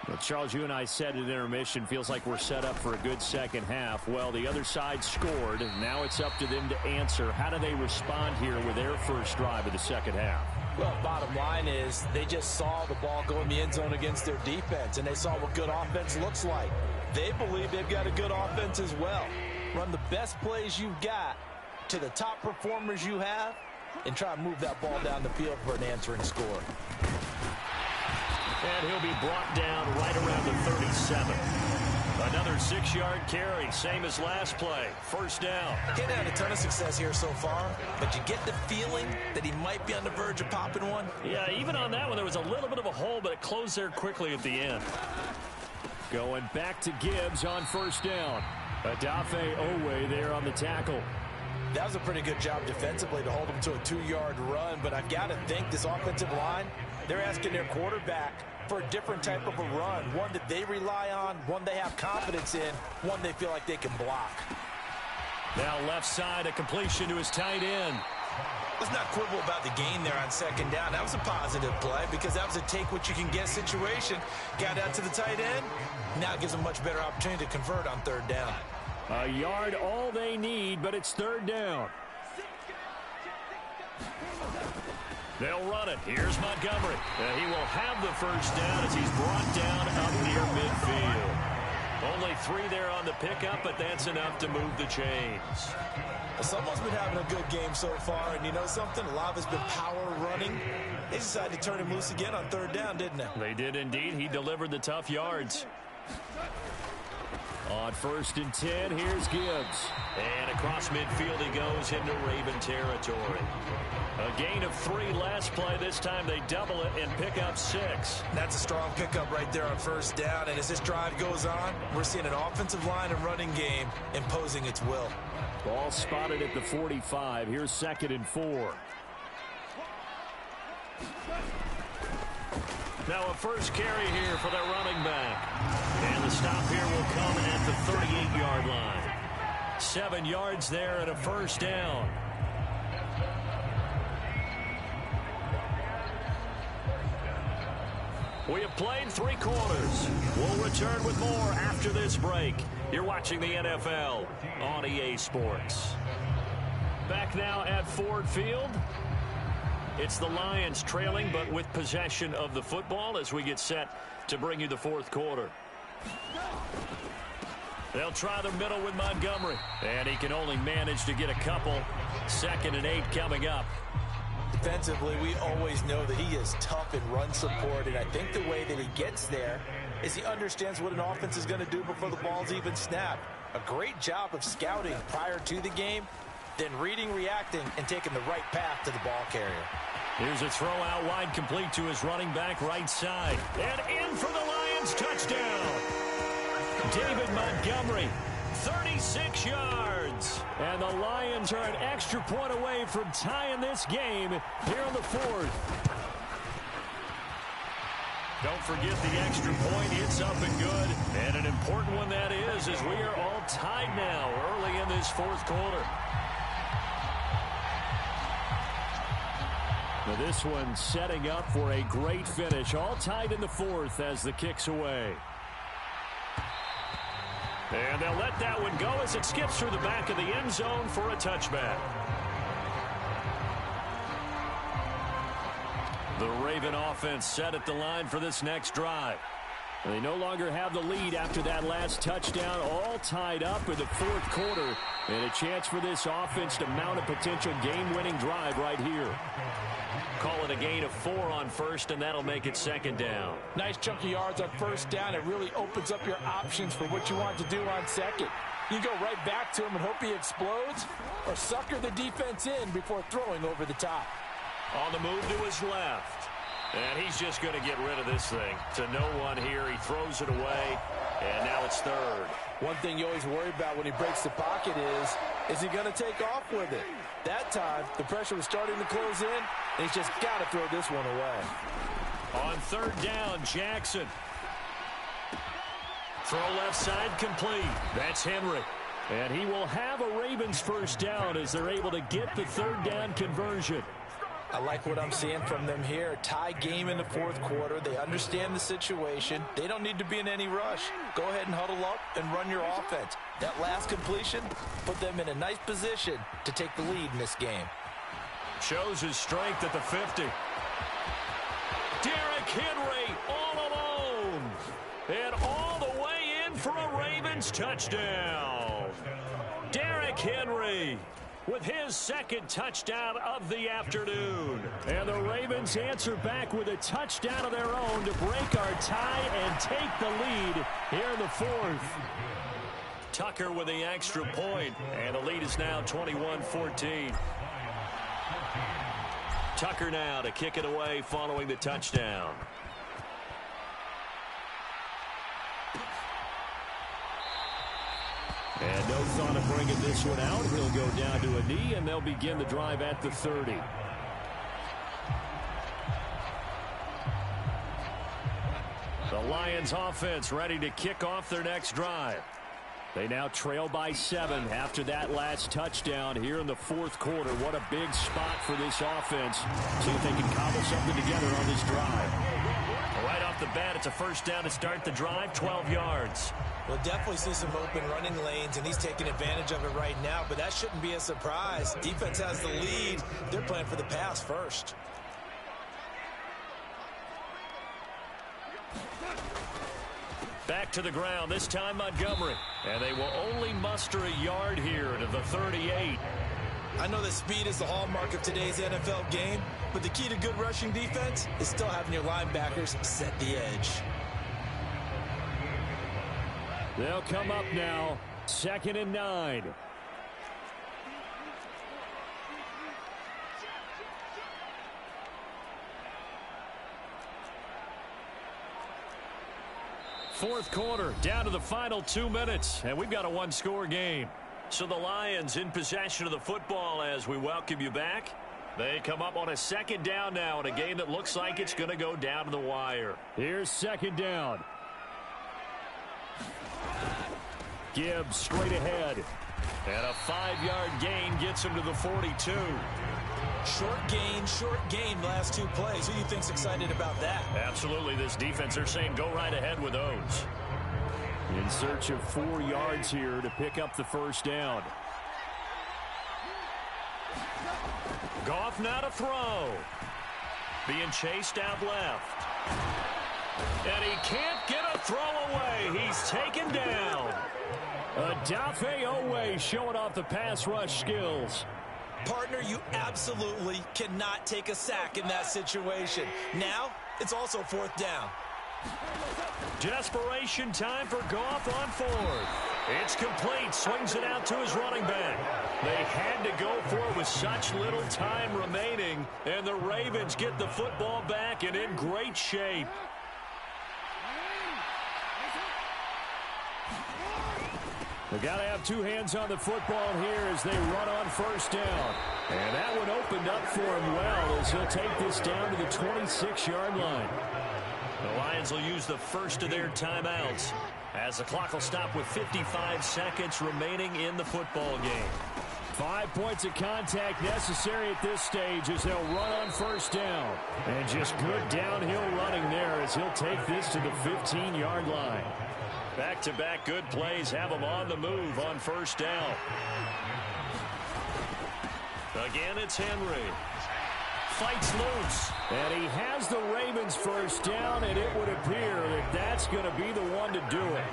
Well, Charles, you and I said at intermission, feels like we're set up for a good second half. Well, the other side scored, and now it's up to them to answer. How do they respond here with their first drive of the second half? Well, bottom line is they just saw the ball go in the end zone against their defense, and they saw what good offense looks like. They believe they've got a good offense as well. Run the best plays you've got to the top performers you have, and try to move that ball down the field for an answering score. And he'll be brought down right around the 37. Another 6-yard carry, same as last play. First down. He hasn't had a ton of success here so far, but you get the feeling that he might be on the verge of popping one. Yeah, even on that one, there was a little bit of a hole, but it closed there quickly at the end. Going back to Gibbs on first down. Adafe Owe there on the tackle. That was a pretty good job defensively to hold them to a 2-yard run, but I've got to think this offensive line, they're asking their quarterback for a different type of a run, one that they rely on, one they have confidence in, one they feel like they can block. Now left side, a completion to his tight end. Let's not quibble about the gain there on second down. That was a positive play because that was a take-what-you-can-get situation. Got out to the tight end. Now it gives them a much better opportunity to convert on third down. A yard all they need, but it's third down. They'll run it. Here's Montgomery. And he will have the first down as he's brought down up near midfield. Only 3 there on the pickup, but that's enough to move the chains. Well, someone's been having a good game so far, and you know something? A lot of it's been power running. They decided to turn him loose again on third down, didn't they? They did indeed. He delivered the tough yards. On 1st and 10, here's Gibbs. And across midfield he goes into Raven territory. A gain of 3 last play. This time they double it and pick up 6. That's a strong pickup right there on first down. And as this drive goes on, we're seeing an offensive line and running game imposing its will. Ball spotted at the 45. Here's 2nd and 4. Now a first carry here for their running back. And the stop here will come at the 38-yard line. 7 yards there and a first down. We have played 3 quarters. We'll return with more after this break. You're watching the NFL on EA Sports. Back now at Ford Field. It's the Lions trailing, but with possession of the football as we get set to bring you the 4th quarter. They'll try the middle with Montgomery. And he can only manage to get a couple. 2nd and 8 coming up. Defensively, we always know that he is tough in run support, and I think the way that he gets there is he understands what an offense is going to do before the ball's even snapped. A great job of scouting prior to the game, then reading, reacting, and taking the right path to the ball carrier. Here's a throw out wide complete to his running back right side. And in for the Lions touchdown. David Montgomery, 36 yards. And the Lions are an extra point away from tying this game here in the 4th. Don't forget the extra point. It's up and good. And an important one that is, as we are all tied now early in this 4th quarter. Now this one setting up for a great finish. All tied in the 4th as the kick's away. And they'll let that one go as it skips through the back of the end zone for a touchback. The Raven offense set at the line for this next drive. They no longer have the lead after that last touchdown. All tied up in the 4th quarter. And a chance for this offense to mount a potential game-winning drive right here. Call it a gain of 4 on 1st, and that'll make it 2nd down. Nice chunky yards on 1st down. It really opens up your options for what you want to do on 2nd. You go right back to him and hope he explodes, or sucker the defense in before throwing over the top. On the move to his left. And he's just going to get rid of this thing. To no one here. He throws it away, and now it's 3rd. One thing you always worry about when he breaks the pocket is he going to take off with it? That time, the pressure was starting to close in, and he's just got to throw this one away. On 3rd down, Jackson. Throw left side complete. That's Henry. And he will have a Ravens first down as they're able to get the 3rd down conversion. I like what I'm seeing from them here. Tie game in the 4th quarter. They understand the situation. They don't need to be in any rush. Go ahead and huddle up and run your offense. That last completion put them in a nice position to take the lead in this game. Shows his strength at the 50. Derrick Henry all alone. And all the way in for a Ravens touchdown. Derrick Henry with his 2nd touchdown of the afternoon. And the Ravens answer back with a touchdown of their own to break our tie and take the lead here in the 4th. Tucker with the extra point, and the lead is now 21-14. Tucker now to kick it away following the touchdown. And no thought of bringing this one out. He'll go down to a knee, and they'll begin the drive at the 30. The Lions offense ready to kick off their next drive. They now trail by 7 after that last touchdown here in the fourth quarter. What a big spot for this offense. See if they can cobble something together on this drive. Right off the bat, it's a first down to start the drive, 12 yards. We'll definitely see some open running lanes, and he's taking advantage of it right now, but that shouldn't be a surprise. Defense has the lead. They're playing for the pass first. Back to the ground, this time Montgomery. And they will only muster a yard here to the 38. I know that speed is the hallmark of today's NFL game, but the key to good rushing defense is still having your linebackers set the edge. They'll come up now, 2nd and 9. Fourth quarter, down to the final 2 minutes, and we've got a one-score game. So the Lions in possession of the football as we welcome you back. They come up on a 2nd down now in a game that looks like it's going to go down to the wire. Here's 2nd down. Gibbs straight ahead. And a 5-yard gain gets him to the 42. Short gain last 2 plays. Who do you think's excited about that? Absolutely. This defense, they're saying go right ahead with those. In search of 4 yards here to pick up the first down. Goff now to throw. Being chased out left. And he can't get a throw away. He's taken down. Odafe Oweh showing off the pass rush skills. Partner, you absolutely cannot take a sack in that situation. Now, it's also 4th down. Desperation time for Goff on 4th. It's complete. Swings it out to his running back. They had to go for it with such little time remaining, and the Ravens get the football back and in great shape. They got to have 2 hands on the football here as they run on first down. And that one opened up for him well as he'll take this down to the 26-yard line. The Lions will use the first of their timeouts as the clock will stop with 55 seconds remaining in the football game. 5 points of contact necessary at this stage as they'll run on first down. And just good downhill running there as he'll take this to the 15-yard line. Back-to-back good plays have him on the move on first down. Again, it's Henry. Fights loose. And he has the Ravens first down, and it would appear that that's going to be the one to do it.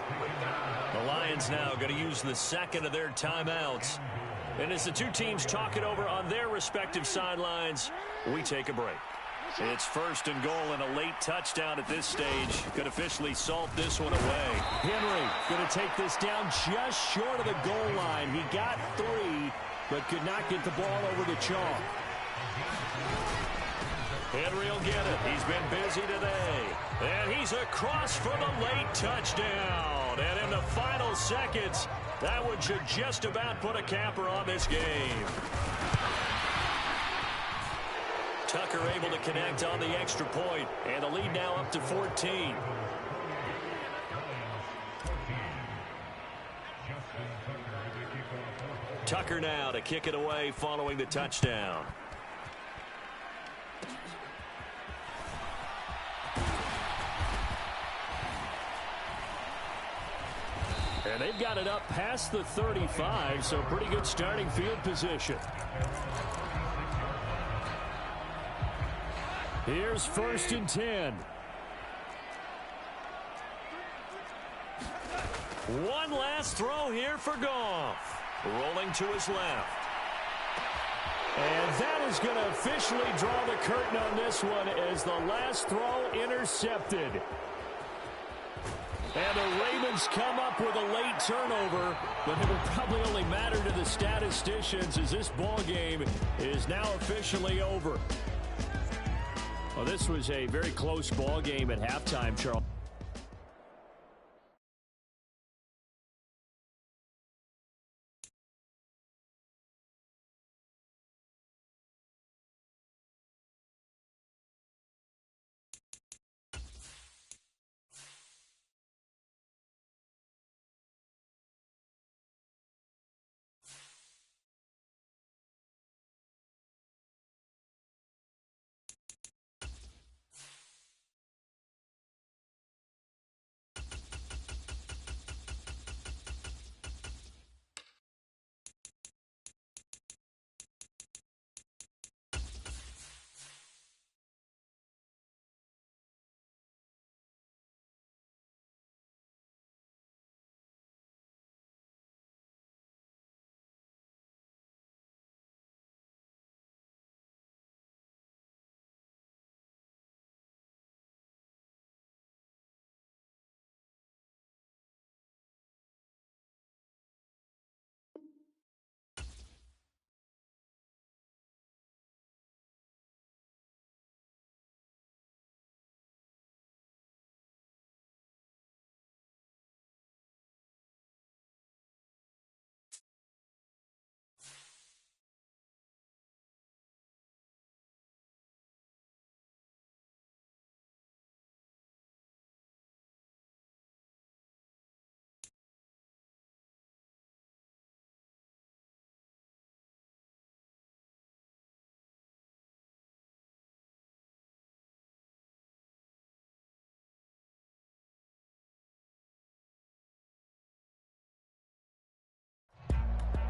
The Lions now going to use the second of their timeouts. And as the 2 teams talk it over on their respective sidelines, we take a break. It's 1st and goal, and a late touchdown at this stage could officially salt this one away. Henry going to take this down just short of the goal line. He got 3, but could not get the ball over the chalk. Henry will get it. He's been busy today. And he's across for the late touchdown. And in the final seconds, that one should just about put a capper on this game. Tucker able to connect on the extra point, and the lead now up to 14. Tucker now to kick it away following the touchdown. And they've got it up past the 35, so pretty good starting field position. Here's 1st and 10. One last throw here for Goff. Rolling to his left. And that is going to officially draw the curtain on this one as the last throw intercepted. And the Ravens come up with a late turnover, but it will probably only matter to the statisticians as this ball game is now officially over. Well, this was a very close ball game at halftime, Charles.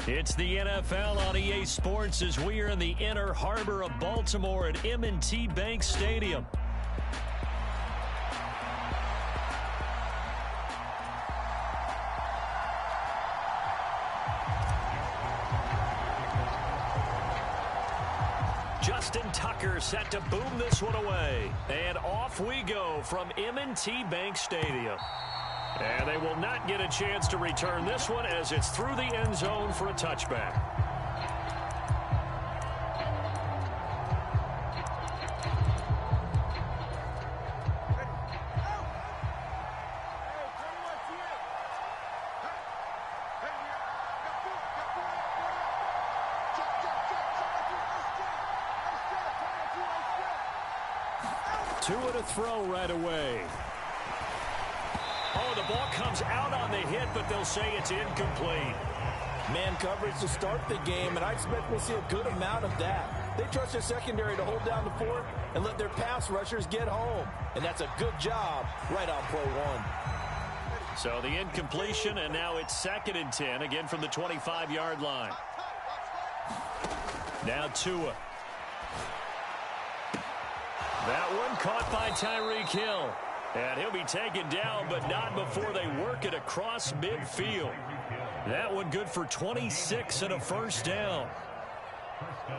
It's the NFL on EA Sports as we are in the Inner Harbor of Baltimore at M&T Bank Stadium. Justin Tucker set to boom this one away. And off we go from M&T Bank Stadium. And they will not get a chance to return this one as it's through the end zone for a touchback. Two and a throw right away. Oh, the ball comes out on the hit, but they'll say it's incomplete. Man coverage to start the game, and I expect we'll see a good amount of that. They trust their secondary to hold down the fort and let their pass rushers get home. And that's a good job right on play one. So the incompletion, and now it's 2nd and 10, again from the 25-yard line. Now Tua. That one caught by Tyreek Hill. And he'll be taken down, but not before they work it across midfield. That one good for 26 and a first down.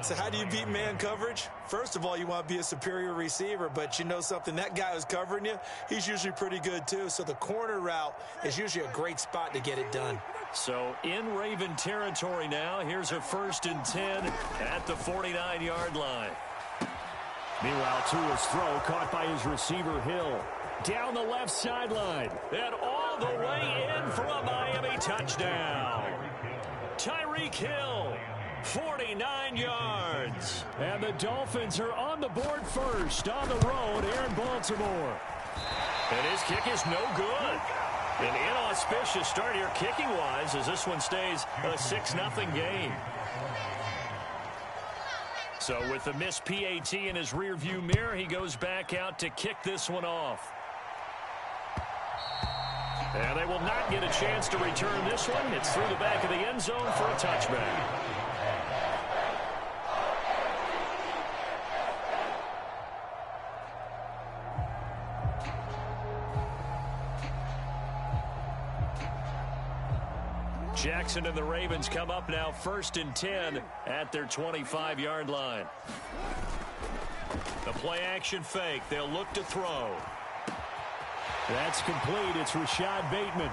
So how do you beat man coverage? First of all, you want to be a superior receiver, but you know something, that guy who's covering you, he's usually pretty good too. So the corner route is usually a great spot to get it done. So in Raven territory now, here's a 1st and 10 at the 49-yard line. Meanwhile, Tua's throw caught by his receiver, Hill. Down the left sideline. And all the way in for a Miami touchdown. Tyreek Hill, 49 yards. And the Dolphins are on the board first on the road here in Baltimore. And his kick is no good. An inauspicious start here kicking-wise as this one stays a 6-0 game. So with the missed PAT in his rearview mirror, he goes back out to kick this one off. And they will not get a chance to return this one. It's through the back of the end zone for a touchback. Jackson and the Ravens come up now 1st and 10 at their 25-yard line. The play action fake. They'll look to throw. That's complete. It's Rashad Bateman.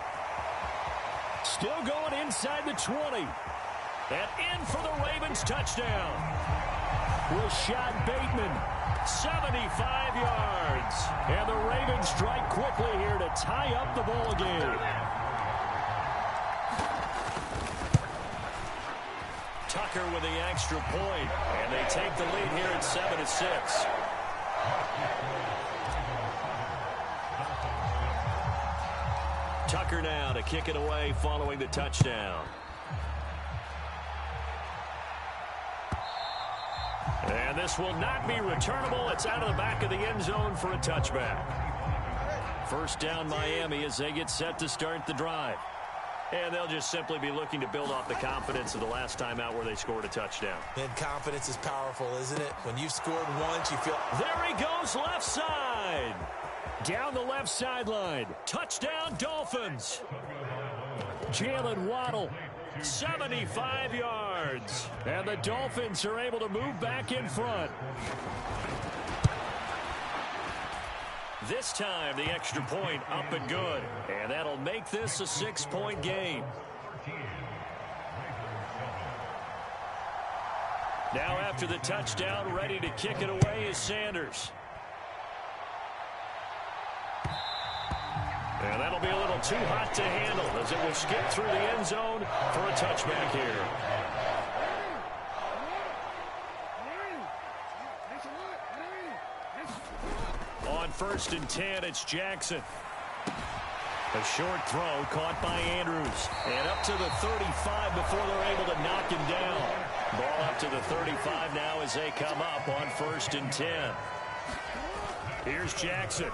Still going inside the 20. And in for the Ravens touchdown. Rashad Bateman. 75 yards. And the Ravens strike quickly here to tie up the ball game. Tucker with the extra point. And they take the lead here at 7-6. Tucker now to kick it away following the touchdown. And this will not be returnable. It's out of the back of the end zone for a touchback. First down Miami as they get set to start the drive. And they'll just simply be looking to build off the confidence of the last time out where they scored a touchdown. And confidence is powerful, isn't it? When you've scored once, you feel... There he goes, left side. Down the left sideline. Touchdown, Dolphins. Jalen Waddle. 75 yards. And the Dolphins are able to move back in front. This time, the extra point up and good. And that'll make this a 6-point game. Now after the touchdown, ready to kick it away is Sanders. And that'll be a little too hot to handle as it will skip through the end zone for a touchback here. On 1st and 10, it's Jackson. A short throw caught by Andrews. And up to the 35 before they're able to knock him down. Ball up to the 35 now as they come up on 1st and 10. Here's Jackson.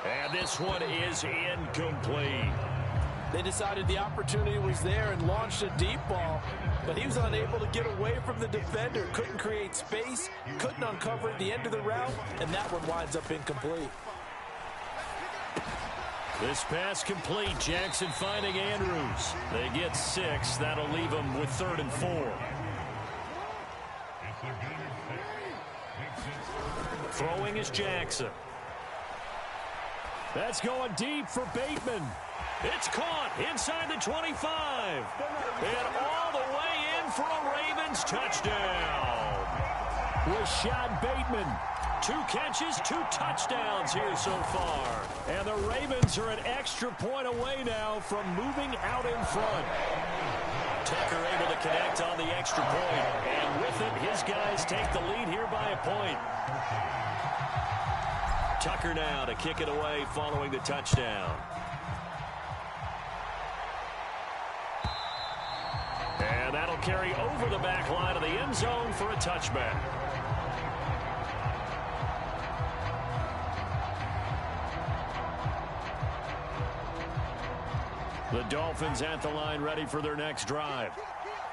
And this one is incomplete. They decided the opportunity was there and launched a deep ball, but he was unable to get away from the defender, couldn't create space, couldn't uncover at the end of the route, and that one winds up incomplete. This pass complete. Jackson finding Andrews. They get 6. That'll leave them with 3rd and 4. Throwing is Jackson. That's going deep for Bateman. It's caught inside the 25. And all the way in for a Ravens touchdown. Rashad Bateman. 2 catches, 2 touchdowns here so far. And the Ravens are an extra point away now from moving out in front. Tucker able to connect on the extra point. And with it, his guys take the lead here by a point. Tucker now to kick it away following the touchdown. And that'll carry over the back line of the end zone for a touchback. The Dolphins at the line ready for their next drive.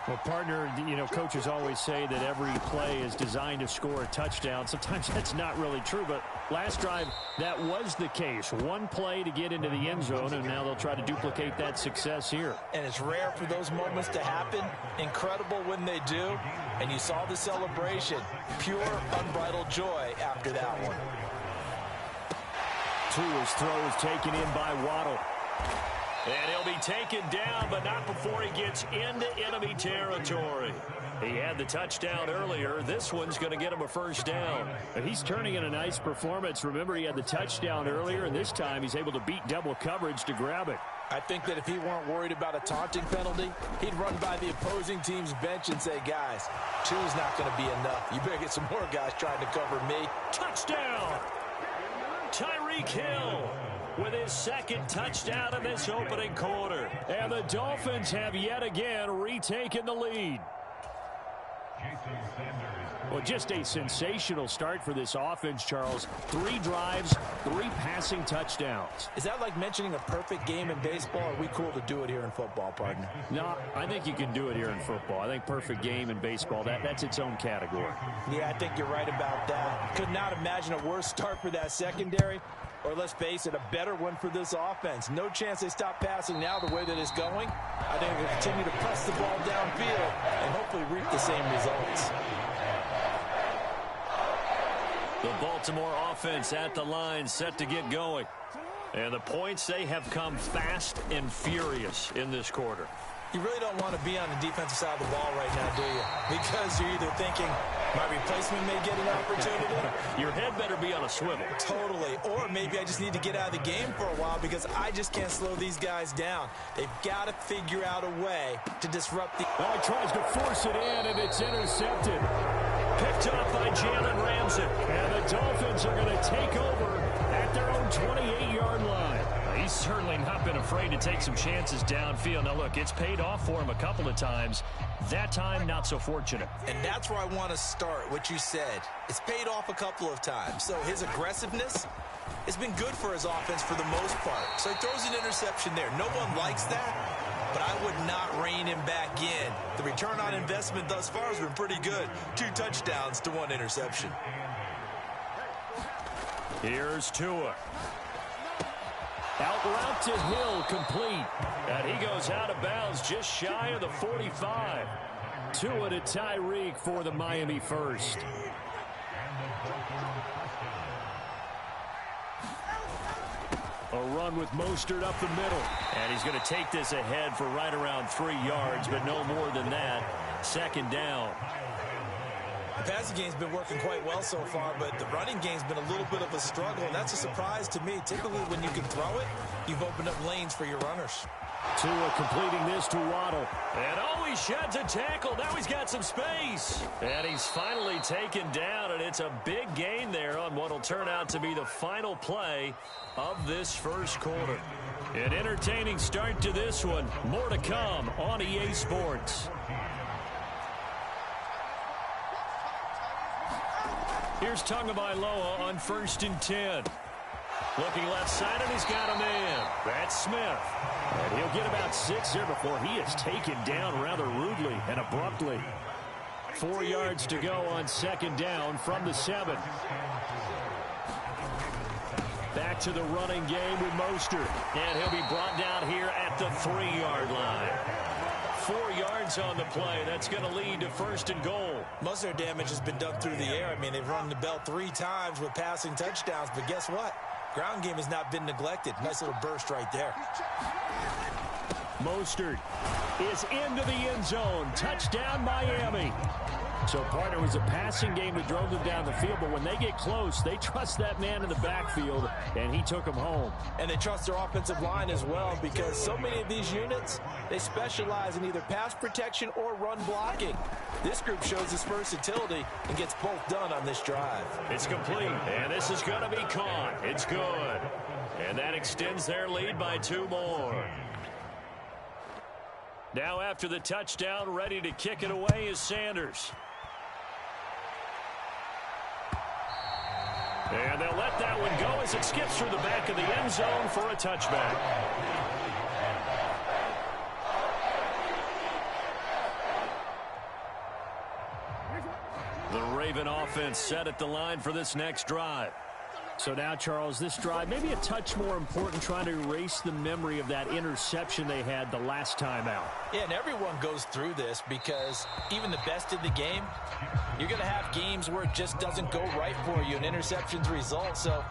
Well, partner, you know, coaches always say that every play is designed to score a touchdown. Sometimes that's not really true, but last drive, that was the case. 1 play to get into the end zone, and now they'll try to duplicate that success here. And it's rare for those moments to happen. Incredible when they do. And you saw the celebration. Pure, unbridled joy after that one. Tua's throw is taken in by Waddle. And he'll be taken down, but not before he gets into enemy territory. He had the touchdown earlier. This one's going to get him a first down. He's turning in a nice performance. Remember, he had the touchdown earlier, and this time he's able to beat double coverage to grab it. I think that if he weren't worried about a taunting penalty, he'd run by the opposing team's bench and say, guys, 2 is not going to be enough. You better get some more guys trying to cover me. Touchdown! Tyreek Hill with his 2nd touchdown in this opening quarter. And the Dolphins have yet again retaken the lead. Well, just a sensational start for this offense, Charles. 3 drives, 3 passing touchdowns. Is that like mentioning a perfect game in baseball? Or are we cool to do it here in football, partner? No, I think you can do it here in football. I think perfect game in baseball, that's its own category. Yeah, I think you're right about that. Could not imagine a worse start for that secondary. Or let's face it, a better one for this offense. No chance they stop passing now the way that it's going. I think they'll continue to press the ball downfield and hopefully reap the same results. The Baltimore offense at the line set to get going. And the points, they have come fast and furious in this quarter. You really don't want to be on the defensive side of the ball right now, do you? Because you're either thinking, my replacement may get an opportunity. Your head better be on a swivel. Totally. Or maybe I just need to get out of the game for a while because I just can't slow these guys down. They've got to figure out a way to disrupt the... Oh, he tries to force it in, and it's intercepted. Picked up by Jalen Ramsey. And the Dolphins are going to take over at their own 28-yard line. He's certainly not been afraid to take some chances downfield. Now, look, it's paid off for him a couple of times. That time, not so fortunate. And that's where I want to start, what you said. It's paid off a couple of times. So his aggressiveness has been good for his offense for the most part. So he throws an interception there. No one likes that, but I would not rein him back in. The return on investment thus far has been pretty good. 2 touchdowns to 1 interception. Here's Tua. Out route to Hill, complete. And he goes out of bounds just shy of the 45. Tua to Tyreek for the Miami first. A run with Mostert up the middle. And he's going to take this ahead for right around 3 yards, but no more than that. 2nd down. The passing game's been working quite well so far, but the running game's been a little bit of a struggle, and that's a surprise to me. Typically, when you can throw it, you've opened up lanes for your runners. Tua completing this to Waddle. And he sheds a tackle. Now he's got some space. And he's finally taken down, and it's a big gain there on what will turn out to be the final play of this first quarter. An entertaining start to this one. More to come on EA Sports. Here's Tagovailoa on 1st and 10. Looking left side, and he's got a man. That's Smith. And he'll get about 6 here before he is taken down rather rudely and abruptly. 4 yards to go on second down from the 7. Back to the running game with Mostert. And he'll be brought down here at the 3-yard line. 4 yards on the play. That's going to lead to first and goal. Most of their damage has been done through the air. I mean, they've run the bell 3 times with passing touchdowns, but guess what? Ground game has not been neglected. Nice little burst right there. Mostert is into the end zone. Touchdown, Miami. So, partner, it was a passing game that drove them down the field, but when they get close, they trust that man in the backfield, and he took them home. And they trust their offensive line as well, because so many of these units, they specialize in either pass protection or run blocking. This group shows its versatility and gets both done on this drive. It's complete, and this is going to be caught. It's good. And that extends their lead by 2 more. Now after the touchdown, ready to kick it away is Sanders. And they'll let that one go as it skips through the back of the end zone for a touchback. The Raven offense set at the line for this next drive. So now, Charles, this drive maybe a touch more important, trying to erase the memory of that interception they had the last time out. Yeah, and everyone goes through this because even the best in the game, you're going to have games where it just doesn't go right for you and interceptions result. So,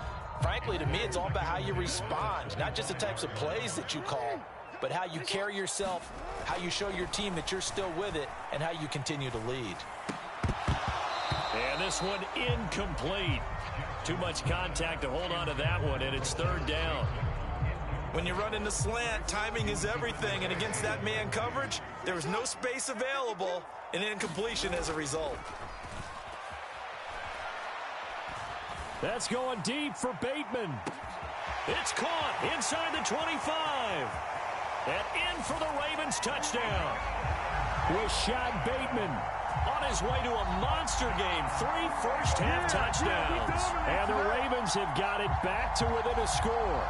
frankly, to me, it's all about how you respond, not just the types of plays that you call, but how you carry yourself, how you show your team that you're still with it, and how you continue to lead. And this one incomplete. Too much contact to hold on to that one, and it's 3rd down. When you run in the slant, timing is everything, and against that man coverage, there was no space available, and incompletion as a result. That's going deep for Bateman. It's caught inside the 25. And in for the Ravens touchdown. Rashad Bateman on his way to a monster game. 3 first-half touchdowns. And the Ravens have got it back to within a score.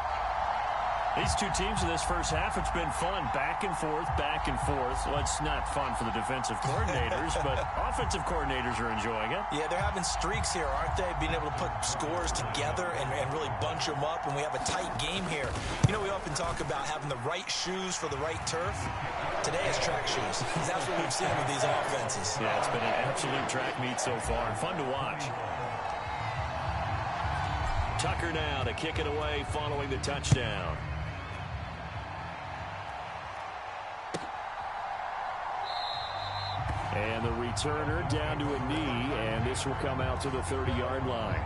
These two teams in this first half, it's been fun. Back and forth, back and forth. Well, it's not fun for the defensive coordinators, but offensive coordinators are enjoying it. Yeah, they're having streaks here, aren't they? Being able to put scores together and really bunch them up, and we have a tight game here. You know, we often talk about having the right shoes for the right turf. Today is track shoes. That's what we've seen with these offenses. Yeah, it's been an absolute track meet so far. Fun to watch. Tucker now to kick it away following the touchdown. And the returner down to a knee, and this will come out to the 30-yard line.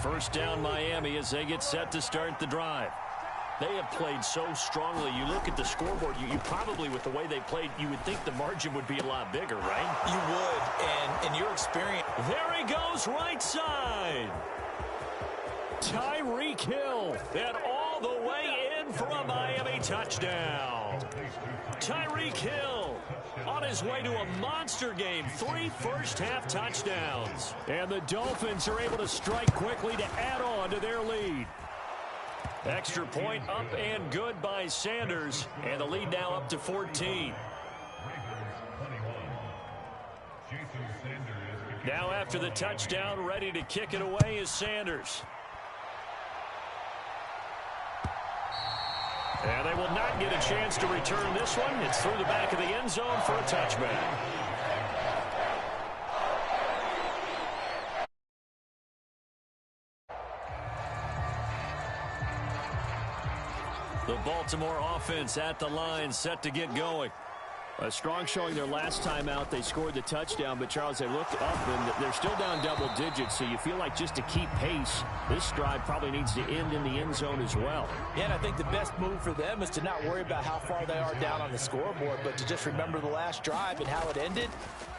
First down Miami as they get set to start the drive. They have played so strongly. You look at the scoreboard, you probably, with the way they played, you would think the margin would be a lot bigger, right? You would, and in your experience. There he goes, right side. Tyreek Hill, and all the way in for a Miami touchdown. Tyreek Hill on his way to a monster game. 3 first-half touchdowns. And the Dolphins are able to strike quickly to add on to their lead. Extra point up and good by Sanders. And the lead now up to 14. Now after the touchdown, ready to kick it away is Sanders. And they will not get a chance to return this one. It's through the back of the end zone for a touchback. The Baltimore offense at the line, set to get going. A strong showing their last time out. They scored the touchdown, but Charles, they looked up and they're still down double digits, so you feel like just to keep pace, this drive probably needs to end in the end zone as well. Yeah, and I think the best move for them is to not worry about how far they are down on the scoreboard, but to just remember the last drive and how it ended.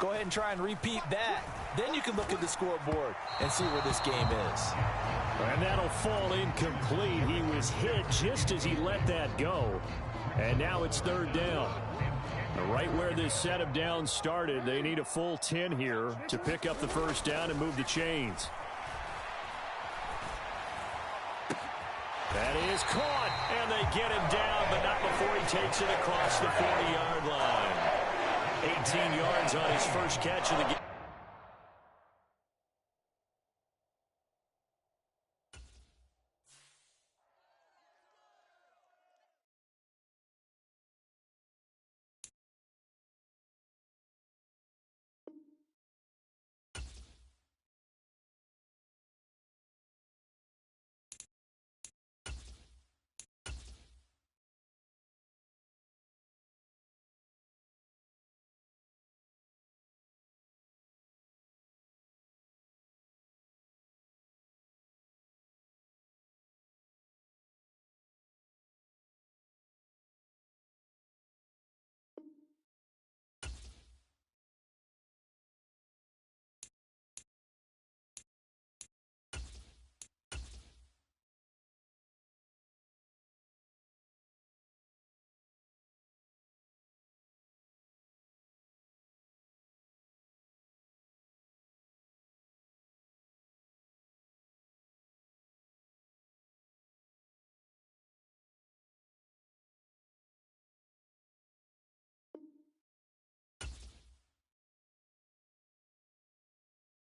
Go ahead and try and repeat that. Then you can look at the scoreboard and see where this game is. And that'll fall incomplete. He was hit just as he let that go. And now it's 3rd down. Right where this set of downs started, they need a full 10 here to pick up the first down and move the chains. That is caught, and they get him down, but not before he takes it across the 40-yard line. 18 yards on his first catch of the game.